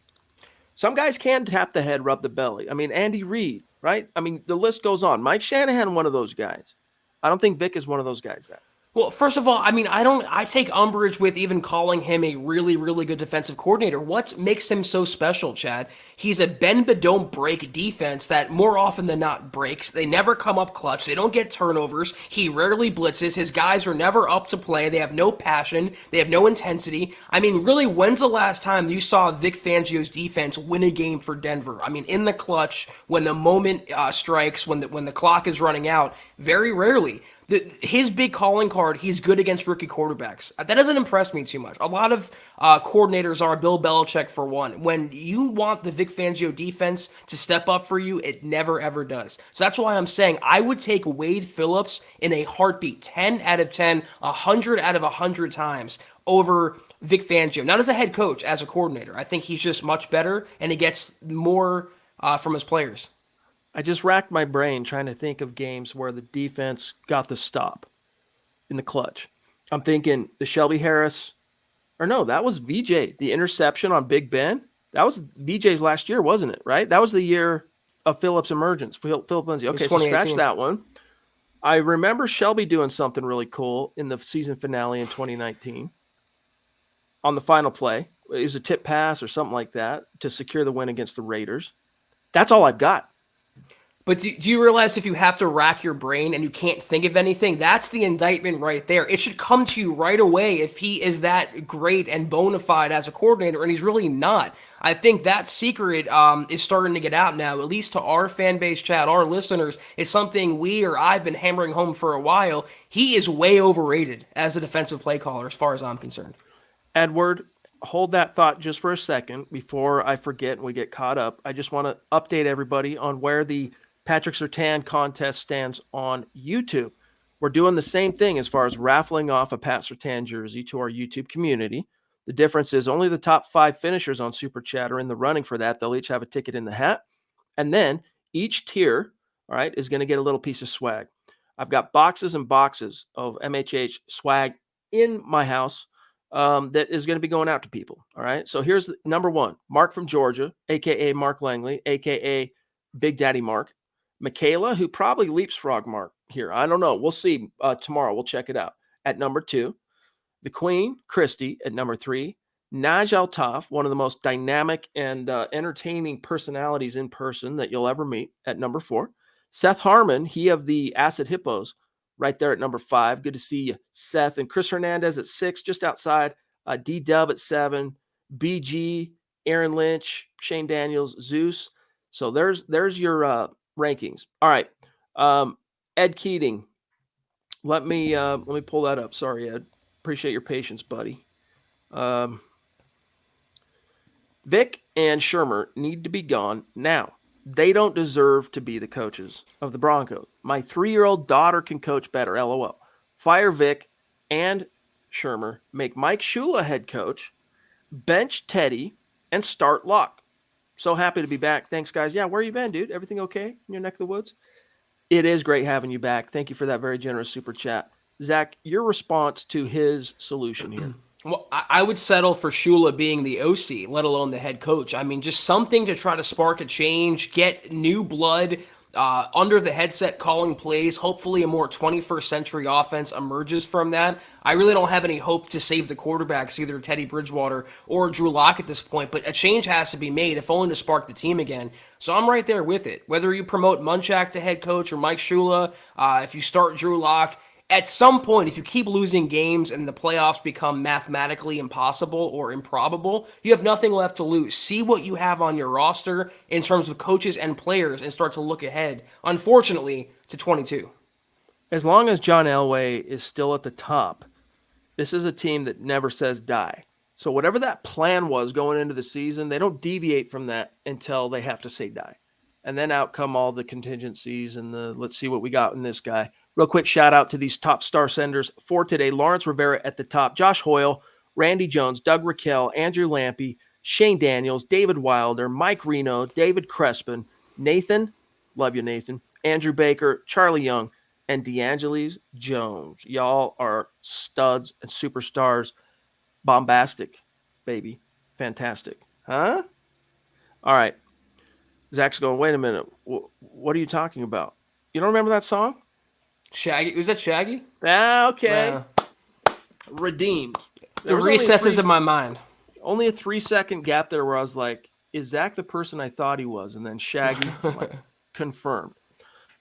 Some guys can tap the head, rub the belly. I mean, Andy Reid, right? I mean, the list goes on. Mike Shanahan, one of those guys. I don't think Vic is one of those guys. Well, first of all, I mean, I take umbrage with even calling him a really, really good defensive coordinator. What makes him so special, Chad? He's a bend but don't break defense that more often than not breaks. They never come up clutch. They don't get turnovers. He rarely blitzes. His guys are never up to play. They have no passion. They have no intensity. I mean, really, when's the last time you saw Vic Fangio's defense win a game for Denver? I mean, in the clutch, when the moment strikes, when the clock is running out, very rarely. His big calling card, he's good against rookie quarterbacks. That doesn't impress me too much. A lot of coordinators are Bill Belichick for one. When you want the Vic Fangio defense to step up for you, it never, ever does. So that's why I'm saying I would take Wade Phillips in a heartbeat, 10 out of 10, 100 out of 100 times over Vic Fangio. Not as a head coach, as a coordinator. I think he's just much better, and he gets more from his players. I just racked my brain trying to think of games where the defense got the stop in the clutch. I'm thinking the Shelby Harris, or no, that was VJ, the interception on Big Ben. That was VJ's last year, wasn't it? Right? That was the year of Phillips' emergence. Philip Lindsay. Okay, so scratch that one. I remember Shelby doing something really cool in the season finale in 2019 on the final play. It was a tip pass or something like that to secure the win against the Raiders. That's all I've got. But do you realize if you have to rack your brain and you can't think of anything, that's the indictment right there. It should come to you right away if he is that great and bona fide as a coordinator, and he's really not. I think that secret is starting to get out now, at least to our fan base, Chad, our listeners. It's something I've been hammering home for a while. He is way overrated as a defensive play caller as far as I'm concerned. Edward, hold that thought just for a second before I forget and we get caught up. I just want to update everybody on where the Patrick Surtain contest stands on YouTube. We're doing the same thing as far as raffling off a Pat Surtain jersey to our YouTube community. The difference is only the top 5 finishers on Super Chat are in the running for that. They'll each have a ticket in the hat. And then each tier, all right, is going to get a little piece of swag. I've got boxes and boxes of MHH swag in my house that is going to be going out to people. All right. So here's number 1, Mark from Georgia, a.k.a. Mark Langley, a.k.a. Big Daddy Mark. Michaela, who probably leapsfrog Mark here. I don't know. We'll see tomorrow. We'll check it out. At number 2, the Queen, Christy, at number 3. Naj Altaf, one of the most dynamic and entertaining personalities in person that you'll ever meet, at number 4. Seth Harmon, he of the Acid Hippos, right there at number 5. Good to see you, Seth. And Chris Hernandez at 6, just outside. D-Dub at 7. BG, Aaron Lynch, Shane Daniels, Zeus. So there's your rankings. All right. Ed Keating. Let me pull that up. Sorry, Ed. Appreciate your patience, buddy. Vic and Shermer need to be gone now. They don't deserve to be the coaches of the Broncos. My 3-year-old daughter can coach better. LOL. Fire Vic and Shurmur, make Mike Shula head coach, bench Teddy, and start Locke. So happy to be back. Thanks, guys. Yeah, where you been, dude? Everything okay in your neck of the woods? It is great having you back. Thank you for that very generous super chat. Zach, your response to his solution here. Well, I would settle for Shula being the OC, let alone the head coach. I mean, just something to try to spark a change, get new blood under the headset calling plays. Hopefully, a more 21st century offense emerges from that. I really don't have any hope to save the quarterbacks, either Teddy Bridgewater or Drew Lock at this point, but a change has to be made, if only to spark the team again. So I'm right there with it. Whether you promote Munchak to head coach or Mike Shula, if you start Drew Lock, at some point, if you keep losing games and the playoffs become mathematically impossible or improbable, you have nothing left to lose. See what you have on your roster in terms of coaches and players and start to look ahead, unfortunately, to 22. As long as John Elway is still at the top, this is a team that never says die. So whatever that plan was going into the season, they don't deviate from that until they have to say die. And then out come all the contingencies and the let's see what we got in this guy. Real quick shout out to these top star senders for today. Lawrence Rivera at the top, Josh Hoyle, Randy Jones, Doug Raquel, Andrew Lampy, Shane Daniels, David Wilder, Mike Reno, David Crespin, Nathan, love you, Nathan, Andrew Baker, Charlie Young, and DeAngelis Jones. Y'all are studs and superstars. Bombastic, baby. Fantastic. Huh? All right. Zach's going, wait a minute. What are you talking about? You don't remember that song? Shaggy? Was that Shaggy? Ah, okay. Redeemed. The recesses of my mind. Only a 3-second gap there where I was like, is Zach the person I thought he was? And then Shaggy, like, confirmed.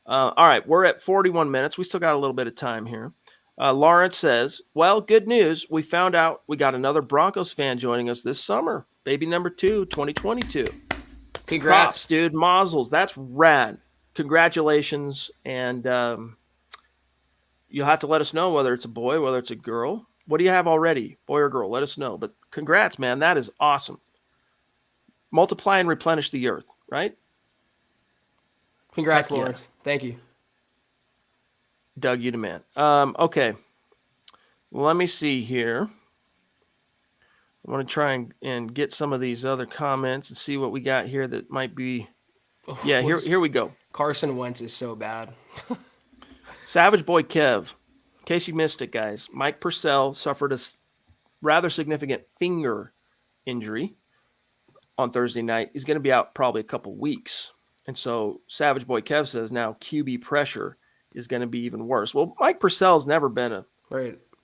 All right, we're at 41 minutes. We still got a little bit of time here. Lawrence says, well, good news. We found out we got another Broncos fan joining us this summer. Baby number 2, 2022. Congrats. Props, dude. Mazzles. That's rad. Congratulations. And you'll have to let us know whether it's a boy, whether it's a girl. What do you have already? Boy or girl? Let us know. But congrats, man. That is awesome. Multiply and replenish the earth, right? Congrats, Lawrence. Thank you. Doug, you the man. Okay. Let me see here. I want to try and get some of these other comments and see what we got here that might be. Yeah, here we go. Carson Wentz is so bad. Savage Boy Kev. In case you missed it, guys, Mike Purcell suffered a rather significant finger injury on Thursday night. He's going to be out probably a couple weeks. And so Savage Boy Kev says now QB pressure is going to be even worse. Well, Mike Purcell's never been a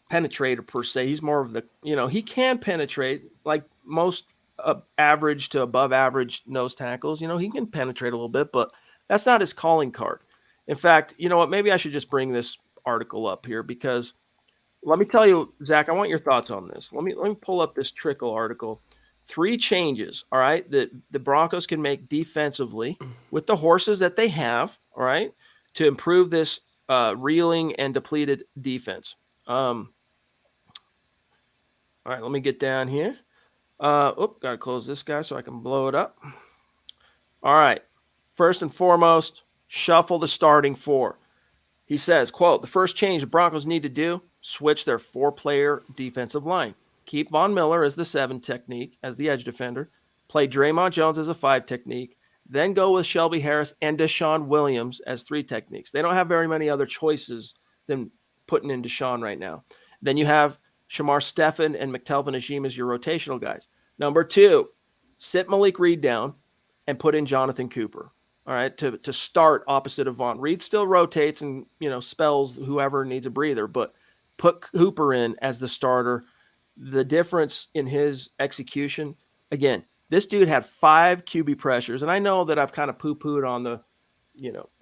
penetrator per se. He's more of the, he can penetrate like most average to above average nose tackles. He can penetrate a little bit, but that's not his calling card. In fact, you know what? Maybe I should just bring this article up here because let me tell you, Zach, I want your thoughts on this. Let me pull up this Trickle article. 3 changes, all right, that the Broncos can make defensively with the horses that they have, all right, to improve this reeling and depleted defense. All right, let me get down here. Got to close this guy so I can blow it up. All right, first and foremost, shuffle the starting 4. He says, quote, the first change the Broncos need to do, switch their 4-player defensive line. Keep Von Miller as the 7 technique, as the edge defender. Play Draymond Jones as a 5 technique. Then go with Shelby Harris and Deshaun Williams as 3 techniques. They don't have very many other choices than putting in Deshaun right now. Then you have Shamar Stephen and McTelvin Ajim as your rotational guys. Number 2, sit Malik Reed down and put in Jonathan Cooper. All right, to start opposite of Vaughn. Reed still rotates and, spells whoever needs a breather, but put Cooper in as the starter. The difference in his execution, again, this dude had 5 QB pressures, and I know that I've kind of poo-pooed on the,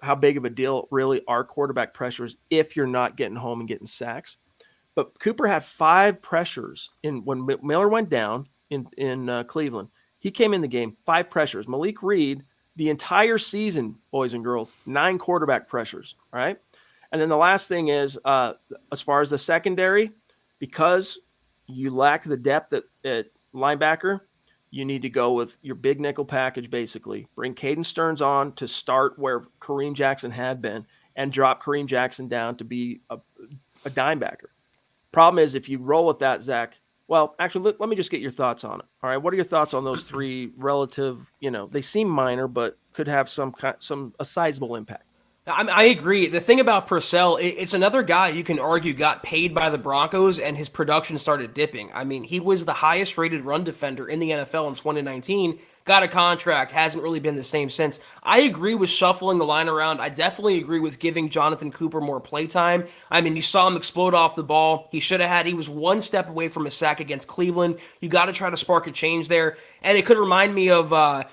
how big of a deal really are quarterback pressures if you're not getting home and getting sacks. But Cooper had 5 pressures when Miller went down in Cleveland. He came in the game, 5 pressures. Malik Reed, the entire season, boys and girls, 9 quarterback pressures, all right? And then the last thing is, as far as the secondary, because you lack the depth at linebacker, you need to go with your big nickel package, basically. Bring Caden Stearns on to start where Kareem Jackson had been and drop Kareem Jackson down to be a dime backer. Problem is, if you roll with that, Zach, well, actually, let me just get your thoughts on it. All right. What are your thoughts on those three relative, they seem minor, but could have a sizable impact? I agree. The thing about Purcell, it's another guy you can argue got paid by the Broncos and his production started dipping. I mean, he was the highest rated run defender in the NFL in 2019, got a contract, hasn't really been the same since. I agree with shuffling the line around. I definitely agree with giving Jonathan Cooper more playtime. I mean, you saw him explode off the ball. He was one step away from a sack against Cleveland. You got to try to spark a change there. And it could remind me of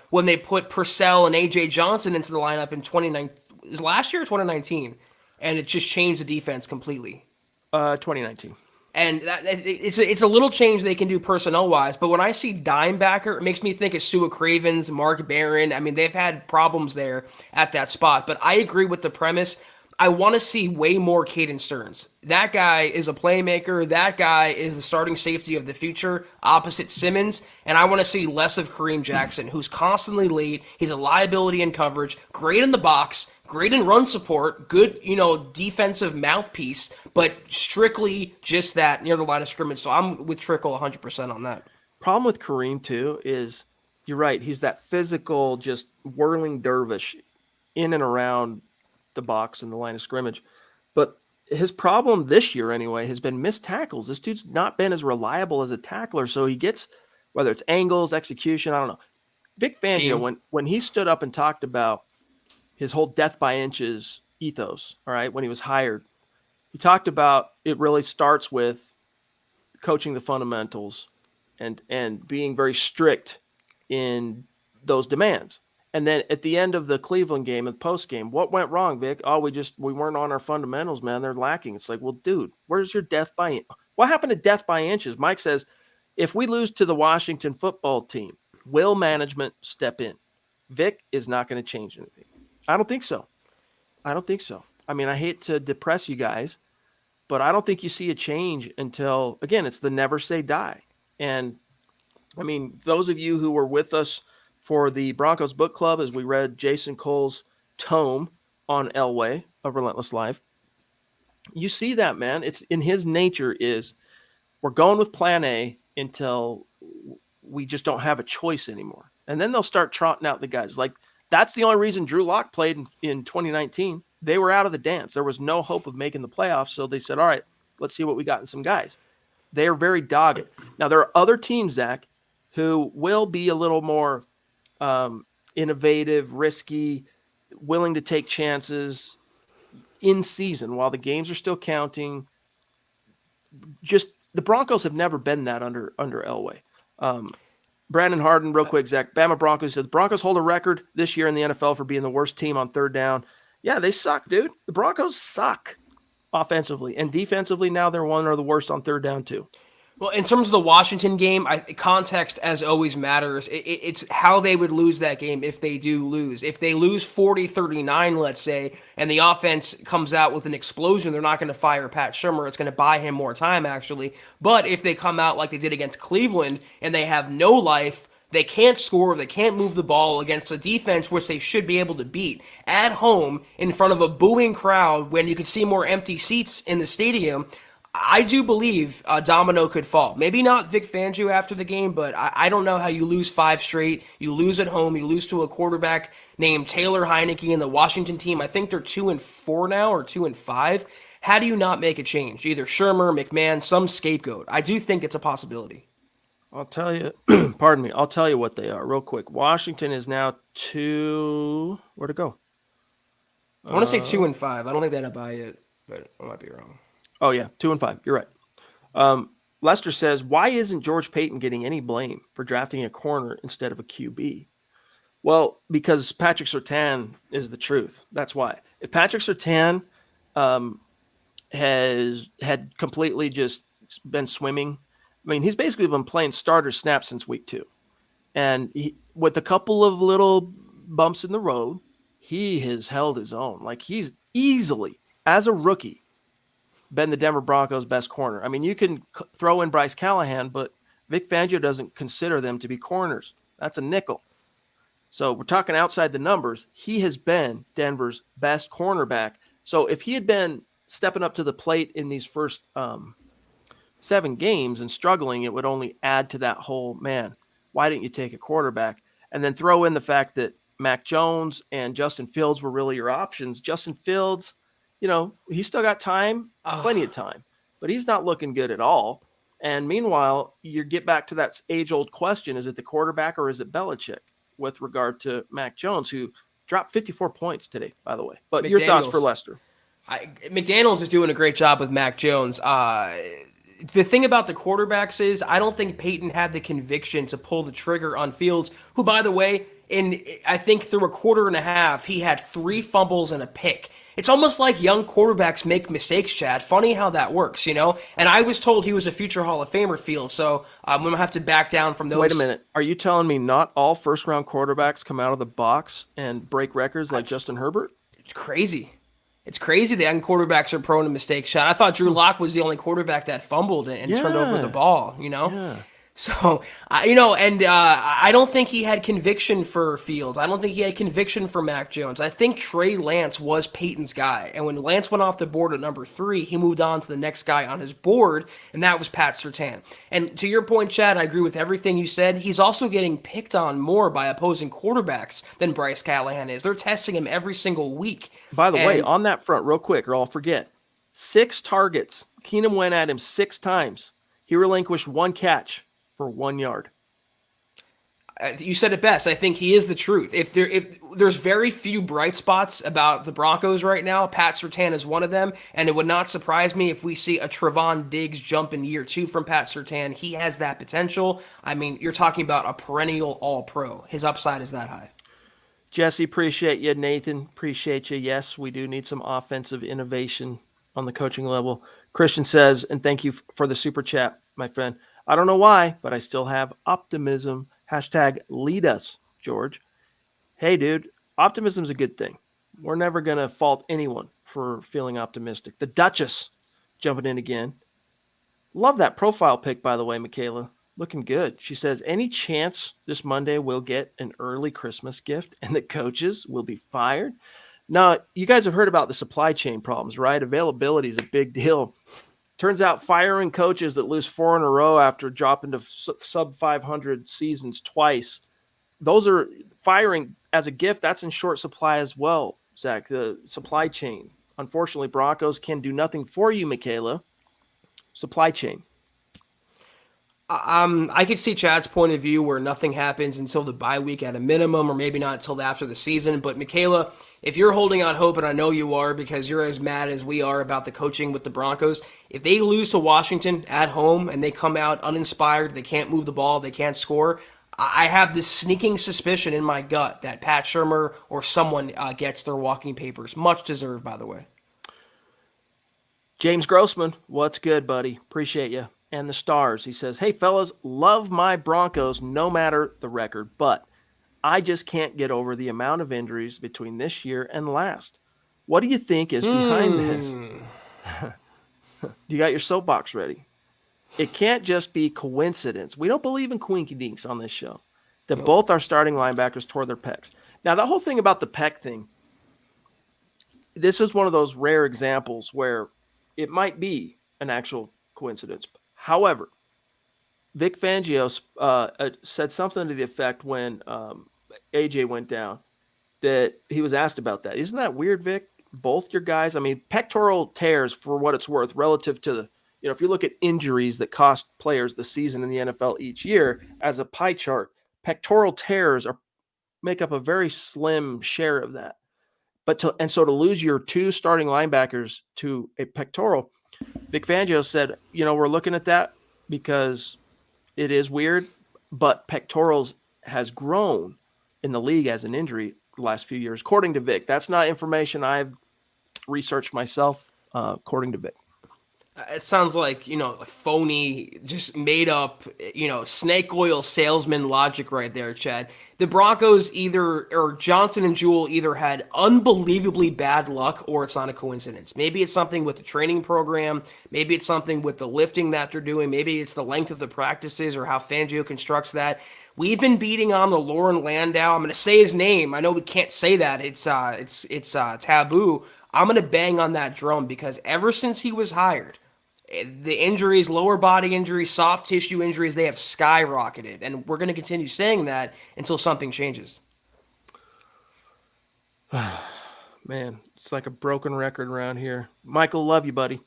when they put Purcell and A.J. Johnson into the lineup in 2019. Is last year or 2019, and it just changed the defense completely. 2019. And it's a little change they can do personnel-wise, but when I see Dimebacker, it makes me think of Sua Cravens, Mark Barron. I mean, they've had problems there at that spot, but I agree with the premise. I want to see way more Caden Stearns. That guy is a playmaker. That guy is the starting safety of the future, opposite Simmons. And I want to see less of Kareem Jackson, who's constantly late. He's a liability in coverage, great in the box, great in run support, good, defensive mouthpiece, but strictly just that near the line of scrimmage. So I'm with Trickle 100% on that. Problem with Kareem, too, is you're right. He's that physical, just whirling dervish in and around the box and the line of scrimmage. But his problem this year, anyway, has been missed tackles. This dude's not been as reliable as a tackler. So he gets, whether it's angles, execution, I don't know. Vic Fangio, when he stood up and talked about his whole death by inches ethos, all right, when he was hired, he talked about it really starts with coaching the fundamentals and being very strict in those demands. And then at the end of the Cleveland game and post game, what went wrong, Vic? Oh, we weren't on our fundamentals, man. They're lacking. It's like, well, dude, where's your death by inches? What happened to death by inches? Mike says, if we lose to the Washington football team, will management step in? Vic is not going to change anything. I don't think so. I mean, I hate to depress you guys, but I don't think you see a change until, again, it's the never say die. And I mean, those of you who were with us for the Broncos Book Club as we read Jason Cole's tome on Elway, A Relentless Life, you see that, man. It's in his nature is we're going with plan A until we just don't have a choice anymore. And then they'll start trotting out the guys. Like, that's the only reason Drew Lock played in 2019. They were out of the dance. There was no hope of making the playoffs. So they said, all right, let's see what we got in some guys. They are very dogged. Now, there are other teams, Zach, who will be a little more innovative, risky, willing to take chances in season while the games are still counting. Just the Broncos have never been that under Elway. Brandon Harden, real quick, Zach. Bama Broncos said the Broncos hold a record this year in the NFL for being the worst team on third down. Yeah, they suck, dude. The Broncos suck offensively and defensively. Now they're one of the worst on third down too. Well, in terms of the Washington game, context, as always, matters. It's how they would lose that game if they do lose. If they lose 40-39, let's say, and the offense comes out with an explosion, they're not going to fire Pat Shurmur. It's going to buy him more time, actually. But if they come out like they did against Cleveland and they have no life, they can't score, they can't move the ball against a defense which they should be able to beat at home in front of a booing crowd when you could see more empty seats in the stadium, I do believe a domino could fall. Maybe not Vic Fangio after the game, but I don't know how you lose 5 straight. You lose at home. You lose to a quarterback named Taylor Heineke in the Washington team. I think they're 2-4 now or 2-5. How do you not make a change? Either Shurmur, McMahon, some scapegoat. I do think it's a possibility. I'll tell you, pardon me, I'll tell you what they are real quick. Washington is now where to go? I want to say 2-5. I don't think they're up by it, but I might be wrong. Oh, yeah, 2-5. You're right. Lester says, why isn't George Payton getting any blame for drafting a corner instead of a QB? Well, because Patrick Surtain is the truth. That's why. If Patrick Surtain had completely just been swimming, I mean, he's basically been playing starter snaps since week 2. And with a couple of little bumps in the road, he has held his own. Like, he's easily, as a rookie, been the Denver Broncos' best corner. I mean, you can throw in Bryce Callahan, but Vic Fangio doesn't consider them to be corners. That's a nickel. So we're talking outside the numbers. He has been Denver's best cornerback. So if he had been stepping up to the plate in these first 7 games and struggling, it would only add to that whole, man, why didn't you take a quarterback? And then throw in the fact that Mac Jones and Justin Fields were really your options. Justin Fields, he's still got time, plenty of time, but he's not looking good at all. And meanwhile, you get back to that age-old question, is it the quarterback or is it Belichick with regard to Mac Jones, who dropped 54 points today, by the way. But your thoughts for Lester? McDaniels is doing a great job with Mac Jones. The thing about the quarterbacks is I don't think Peyton had the conviction to pull the trigger on Fields, who, by the way, I think through a quarter and a half, he had 3 fumbles and a pick. It's almost like young quarterbacks make mistakes, Chad. Funny how that works, And I was told he was a future Hall of Famer, Fields, so I'm going to have to back down from those. Wait a minute. Are you telling me not all first-round quarterbacks come out of the box and break records like Justin Herbert? It's crazy. It's crazy that young quarterbacks are prone to mistakes, Sean. I thought Drew Lock was the only quarterback that fumbled and turned over the ball, Yeah. So, I don't think he had conviction for Fields. I don't think he had conviction for Mac Jones. I think Trey Lance was Peyton's guy. And when Lance went off the board at number 3, he moved on to the next guy on his board, and that was Pat Surtain. And to your point, Chad, I agree with everything you said. He's also getting picked on more by opposing quarterbacks than Bryce Callahan is. They're testing him every single week. By the way, on that front, real quick, or I'll forget, 6 targets. Keenum went at him 6 times. He relinquished 1 catch for 1 yard. You said it best. I think he is the truth. If there's very few bright spots about the Broncos right now, Pat Surtain is one of them, and it would not surprise me if we see a Trevon Diggs jump in year 2 from Pat Surtain. He has that potential. I mean, you're talking about a perennial All-Pro. His upside is that high. Jesse, appreciate you. Nathan, appreciate you. Yes, we do need some offensive innovation on the coaching level. Christian says, and thank you for the super chat, my friend. I don't know why, but I still have optimism. Hashtag lead us, George. Hey, dude, optimism's a good thing. We're never going to fault anyone for feeling optimistic. The Duchess jumping in again. Love that profile pic, by the way, Michaela. Looking good. She says, any chance this Monday we'll get an early Christmas gift and the coaches will be fired? Now, you guys have heard about the supply chain problems, right? Availability is a big deal. Turns out firing coaches that lose 4 in a row after dropping to sub 500 seasons twice, those are firing as a gift. That's in short supply as well, Zach, the supply chain. Unfortunately, Broncos can do nothing for you, Michaela. Supply chain. I could see Chad's point of view where nothing happens until the bye week at a minimum, or maybe not until after the season. But Michaela, if you're holding out hope, and I know you are because you're as mad as we are about the coaching with the Broncos, if they lose to Washington at home and they come out uninspired, they can't move the ball, they can't score, I have this sneaking suspicion in my gut that Pat Shurmur or someone gets their walking papers. Much deserved, by the way. James Grossman, what's good, buddy? Appreciate you. And the stars. He says, hey, fellas, love my Broncos no matter the record, but I just can't get over the amount of injuries between this year and last. What do you think is behind this? You got your soapbox ready? It can't just be coincidence. We don't believe in quinky dinks on this show. That both our starting linebackers tore their pecs. Now, the whole thing about the pec thing, this is one of those rare examples where it might be an actual coincidence. However, Vic Fangio said something to the effect when AJ went down that he was asked about that. Isn't that weird, Vic? Both your guys, I mean, pectoral tears, for what it's worth, relative to the, if you look at injuries that cost players the season in the NFL each year as a pie chart, pectoral tears make up a very slim share of that. So to lose your 2 starting linebackers to a pectoral, Vic Fangio said, we're looking at that because it is weird, but pectorals has grown in the league as an injury the last few years, according to Vic. That's not information I've researched myself, according to Vic. It sounds like, a phony, just made up, snake oil salesman logic right there, Chad. The Broncos or Johnson and Jewell either had unbelievably bad luck or it's not a coincidence. Maybe it's something with the training program. Maybe it's something with the lifting that they're doing. Maybe it's the length of the practices or how Fangio constructs that. We've been beating on the Lauren Landau. I'm going to say his name. I know we can't say that. It's taboo. I'm going to bang on that drum because ever since he was hired, The injuries, lower body injuries, soft tissue injuries, they have skyrocketed. And we're going to continue saying that until something changes. Man, it's like a broken record around here. Michael, love you, buddy.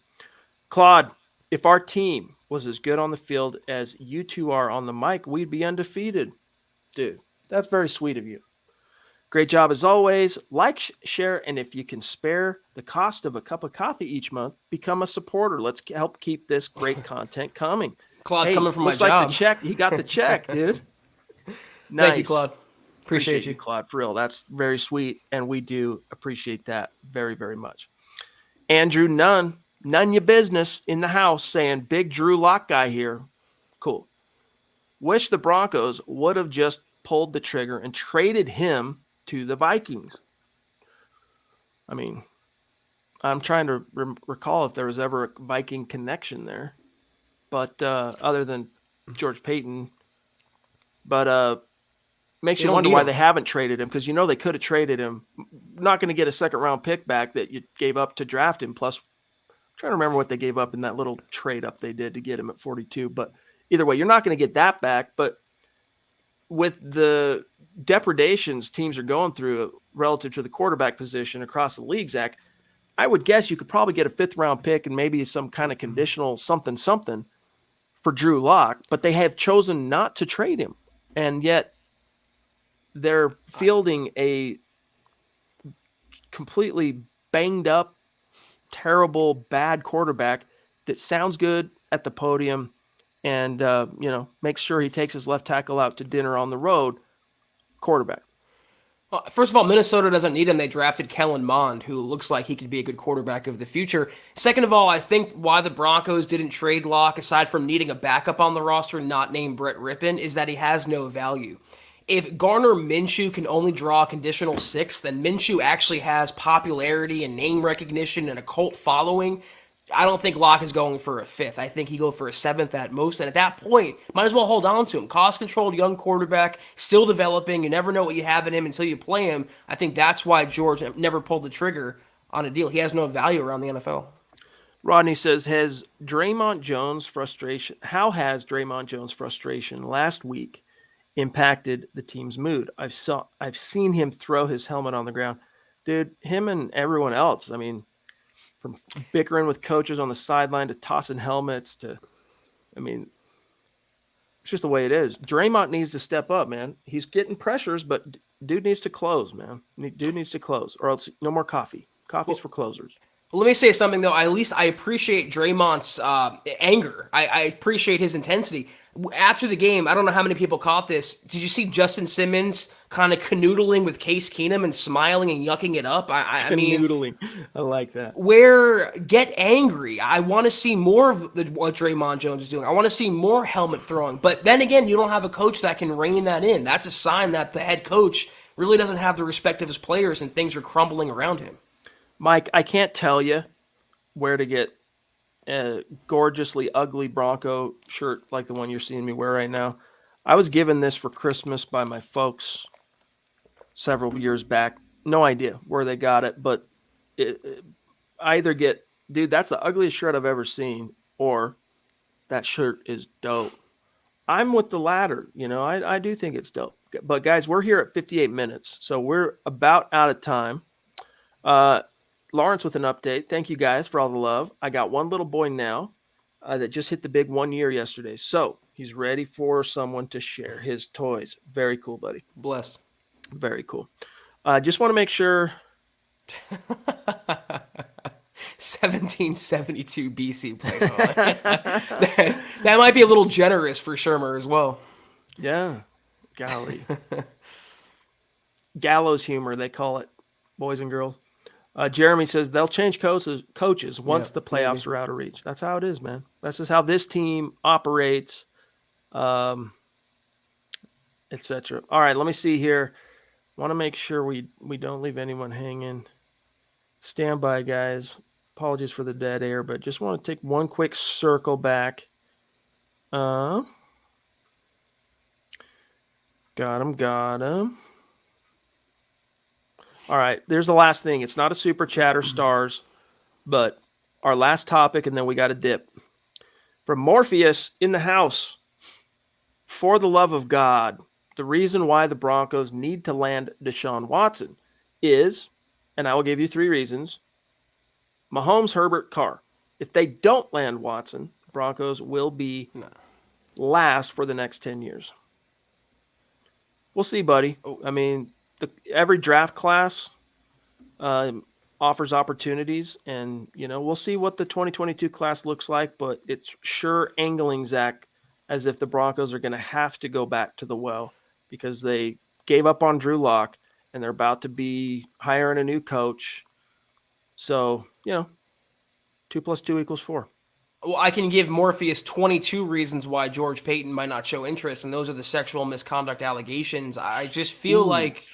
Claude, if our team was as good on the field as you two are on the mic, we'd be undefeated. Dude, that's very sweet of you. Great job as always. Like, share, and if you can spare the cost of a cup of coffee each month, become a supporter. Let's help keep this great content coming. Claude's coming from my looks like job. The check. He got the check, dude. Nice. Thank you, Claude. Appreciate you, Claude, for real. That's very sweet, and we do appreciate that very, very much. Andrew None your business in the house saying, big Drew Lock guy here. Cool. Wish the Broncos would have just pulled the trigger and traded him to the Vikings. I mean, I'm trying to recall if there was ever a Viking connection there, but other than George Payton. But makes you wonder why they haven't traded him, because they could have traded him. Not going to get a second-round pick back that you gave up to draft him. Plus, I'm trying to remember what they gave up in that little trade-up they did to get him at 42. But either way, you're not going to get that back. But with the depredations teams are going through relative to the quarterback position across the league, Zach, I would guess you could probably get a fifth-round pick and maybe some kind of conditional something for Drew Lock, but they have chosen not to trade him. And yet they're fielding a completely banged-up, terrible, bad quarterback that sounds good at the podium and, makes sure he takes his left tackle out to dinner on the road, quarterback. Well, first of all, Minnesota doesn't need him. They drafted Kellen Mond, who looks like he could be a good quarterback of the future. Second of all, I think why the Broncos didn't trade Locke, aside from needing a backup on the roster not named Brett Rippon, is that he has no value. If Gardner Minshew can only draw a conditional sixth, then Minshew actually has popularity and name recognition and a cult following. I don't think Locke is going for a fifth. I think he go for a seventh at most. And at that point, might as well hold on to him. Cost-controlled young quarterback, still developing. You never know what you have in him until you play him. I think that's why George never pulled the trigger on a deal. He has no value around the NFL. Rodney says, how has Draymond Jones' frustration last week impacted the team's mood? I've seen him throw his helmet on the ground. Dude, him and everyone else, I mean, from bickering with coaches on the sideline to tossing helmets it's just the way it is. Draymond needs to step up, man. He's getting pressures, but dude needs to close, man. Dude needs to close, or else no more coffee. Coffee's for closers. Let me say something, though. At least I appreciate Draymond's anger. I appreciate his intensity. After the game, I don't know how many people caught this. Did you see Justin Simmons kind of canoodling with Case Keenum and smiling and yucking it up? I mean, canoodling. I like that. Get angry. I want to see more of what Draymond Jones is doing. I want to see more helmet throwing. But then again, you don't have a coach that can rein that in. That's a sign that the head coach really doesn't have the respect of his players and things are crumbling around him. Mike, I can't tell you where to get a gorgeously ugly Bronco shirt like the one you're seeing me wear right now. I was given this for Christmas by my folks several years back. No idea where they got it, but I either get, dude, that's the ugliest shirt I've ever seen, or that shirt is dope. I'm with the latter. I do think it's dope. But guys, we're here at 58 minutes, so we're about out of time. Lawrence with an update. Thank you guys for all the love. I got one little boy now that just hit the big 1 year yesterday. So he's ready for someone to share his toys. Very cool, buddy. Blessed. Very cool. Just want to make sure. 1772 BC play. That might be a little generous for Shermer as well. Yeah. Golly. Gallows humor, they call it, boys and girls. Jeremy says they'll change coaches once the playoffs are out of reach. That's how it is, man. That's just how this team operates, etc. All right, let me see here. Want to make sure we don't leave anyone hanging. Stand by, guys. Apologies for the dead air, but just want to take one quick circle back. Got him. All right, there's the last thing. It's not a super chat or stars, but our last topic, and then we got to dip. From Morpheus in the house. For the love of God, the reason why the Broncos need to land Deshaun Watson is, and I will give you 3 reasons, Mahomes, Herbert, Carr. If they don't land Watson, the Broncos will be last for the next 10 years. We'll see, buddy. I mean, every draft class offers opportunities, and, we'll see what the 2022 class looks like, but it's sure angling, Zach, as if the Broncos are going to have to go back to the well because they gave up on Drew Lock and they're about to be hiring a new coach. So, 2 + 2 = 4. Well, I can give Morpheus 22 reasons why George Payton might not show interest, and those are the sexual misconduct allegations. I just feel like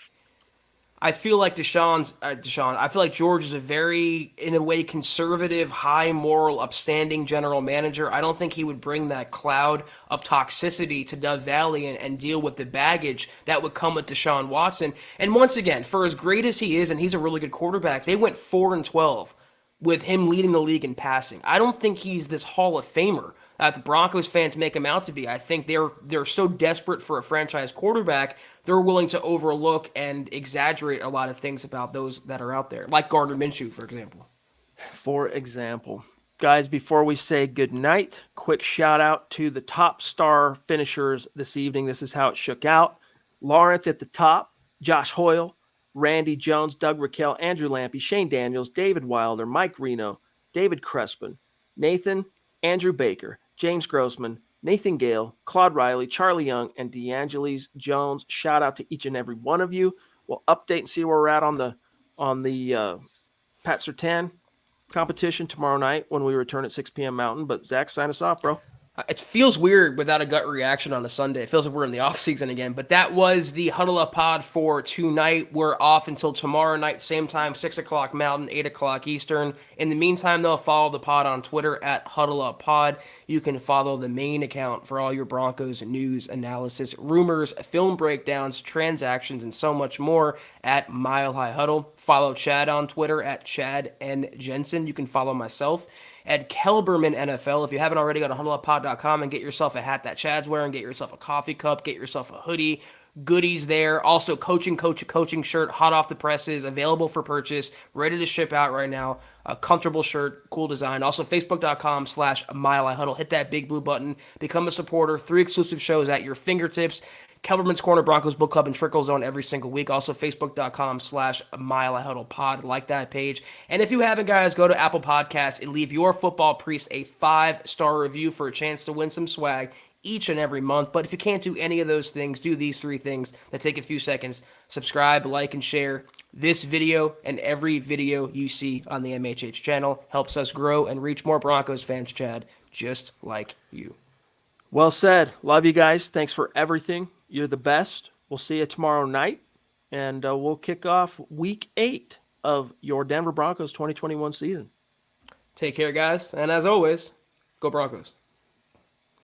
Deshaun. I feel like George is a very, in a way, conservative, high moral, upstanding general manager. I don't think he would bring that cloud of toxicity to Dove Valley and deal with the baggage that would come with Deshaun Watson. And once again, for as great as he is, and he's a really good quarterback, they went 4-12 with him leading the league in passing. I don't think he's this Hall of Famer that the Broncos fans make him out to be. I think they're so desperate for a franchise quarterback, they're willing to overlook and exaggerate a lot of things about those that are out there, like Gardner Minshew, for example. Guys, before we say goodnight, quick shout out to the top star finishers this evening. This is how it shook out. Lawrence at the top, Josh Hoyle, Randy Jones, Doug Raquel, Andrew Lampy, Shane Daniels, David Wilder, Mike Reno, David Crespin, Nathan, Andrew Baker, James Grossman, Nathan Gale, Claude Riley, Charlie Young, and DeAngelis Jones. Shout out to each and every one of you. We'll update and see where we're at on the Pat Surtain competition tomorrow night when we return at 6 p.m. Mountain. But Zach, sign us off, bro. It feels weird without a gut reaction on a Sunday. It feels like we're in the off season again. But that was the Huddle Up Pod for tonight. We're off until tomorrow night, same time, 6 o'clock Mountain, 8 o'clock Eastern. In the meantime, though, follow the pod on Twitter at Huddle Up Pod. You can follow the main account for all your Broncos news, analysis, rumors, film breakdowns, transactions, and so much more at Mile High Huddle. Follow Chad on Twitter at Chad and Jensen. You can follow myself at Kelberman NFL. If you haven't already, go to huddleuppod.com and get yourself a hat that Chad's wearing, get yourself a coffee cup, get yourself a hoodie, goodies there. Also, coaching shirt, hot off the presses, available for purchase, ready to ship out right now. A comfortable shirt, cool design. Also, facebook.com/milehighhuddle. Hit that big blue button, become a supporter. 3 exclusive shows at your fingertips. Kelberman's Corner, Broncos Book Club, and Trickle Zone every single week. Also, facebook.com/milehighhuddlepod. Like that page. And if you haven't, guys, go to Apple Podcasts and leave your football priest a 5-star review for a chance to win some swag each and every month. But if you can't do any of those things, do these 3 things that take a few seconds. Subscribe, like, and share this video and every video you see on the MHH channel. Helps us grow and reach more Broncos fans, Chad, just like you. Well said. Love you guys. Thanks for everything. You're the best. We'll see you tomorrow night, and we'll kick off week 8 of your Denver Broncos 2021 season. Take care, guys. And as always, go Broncos.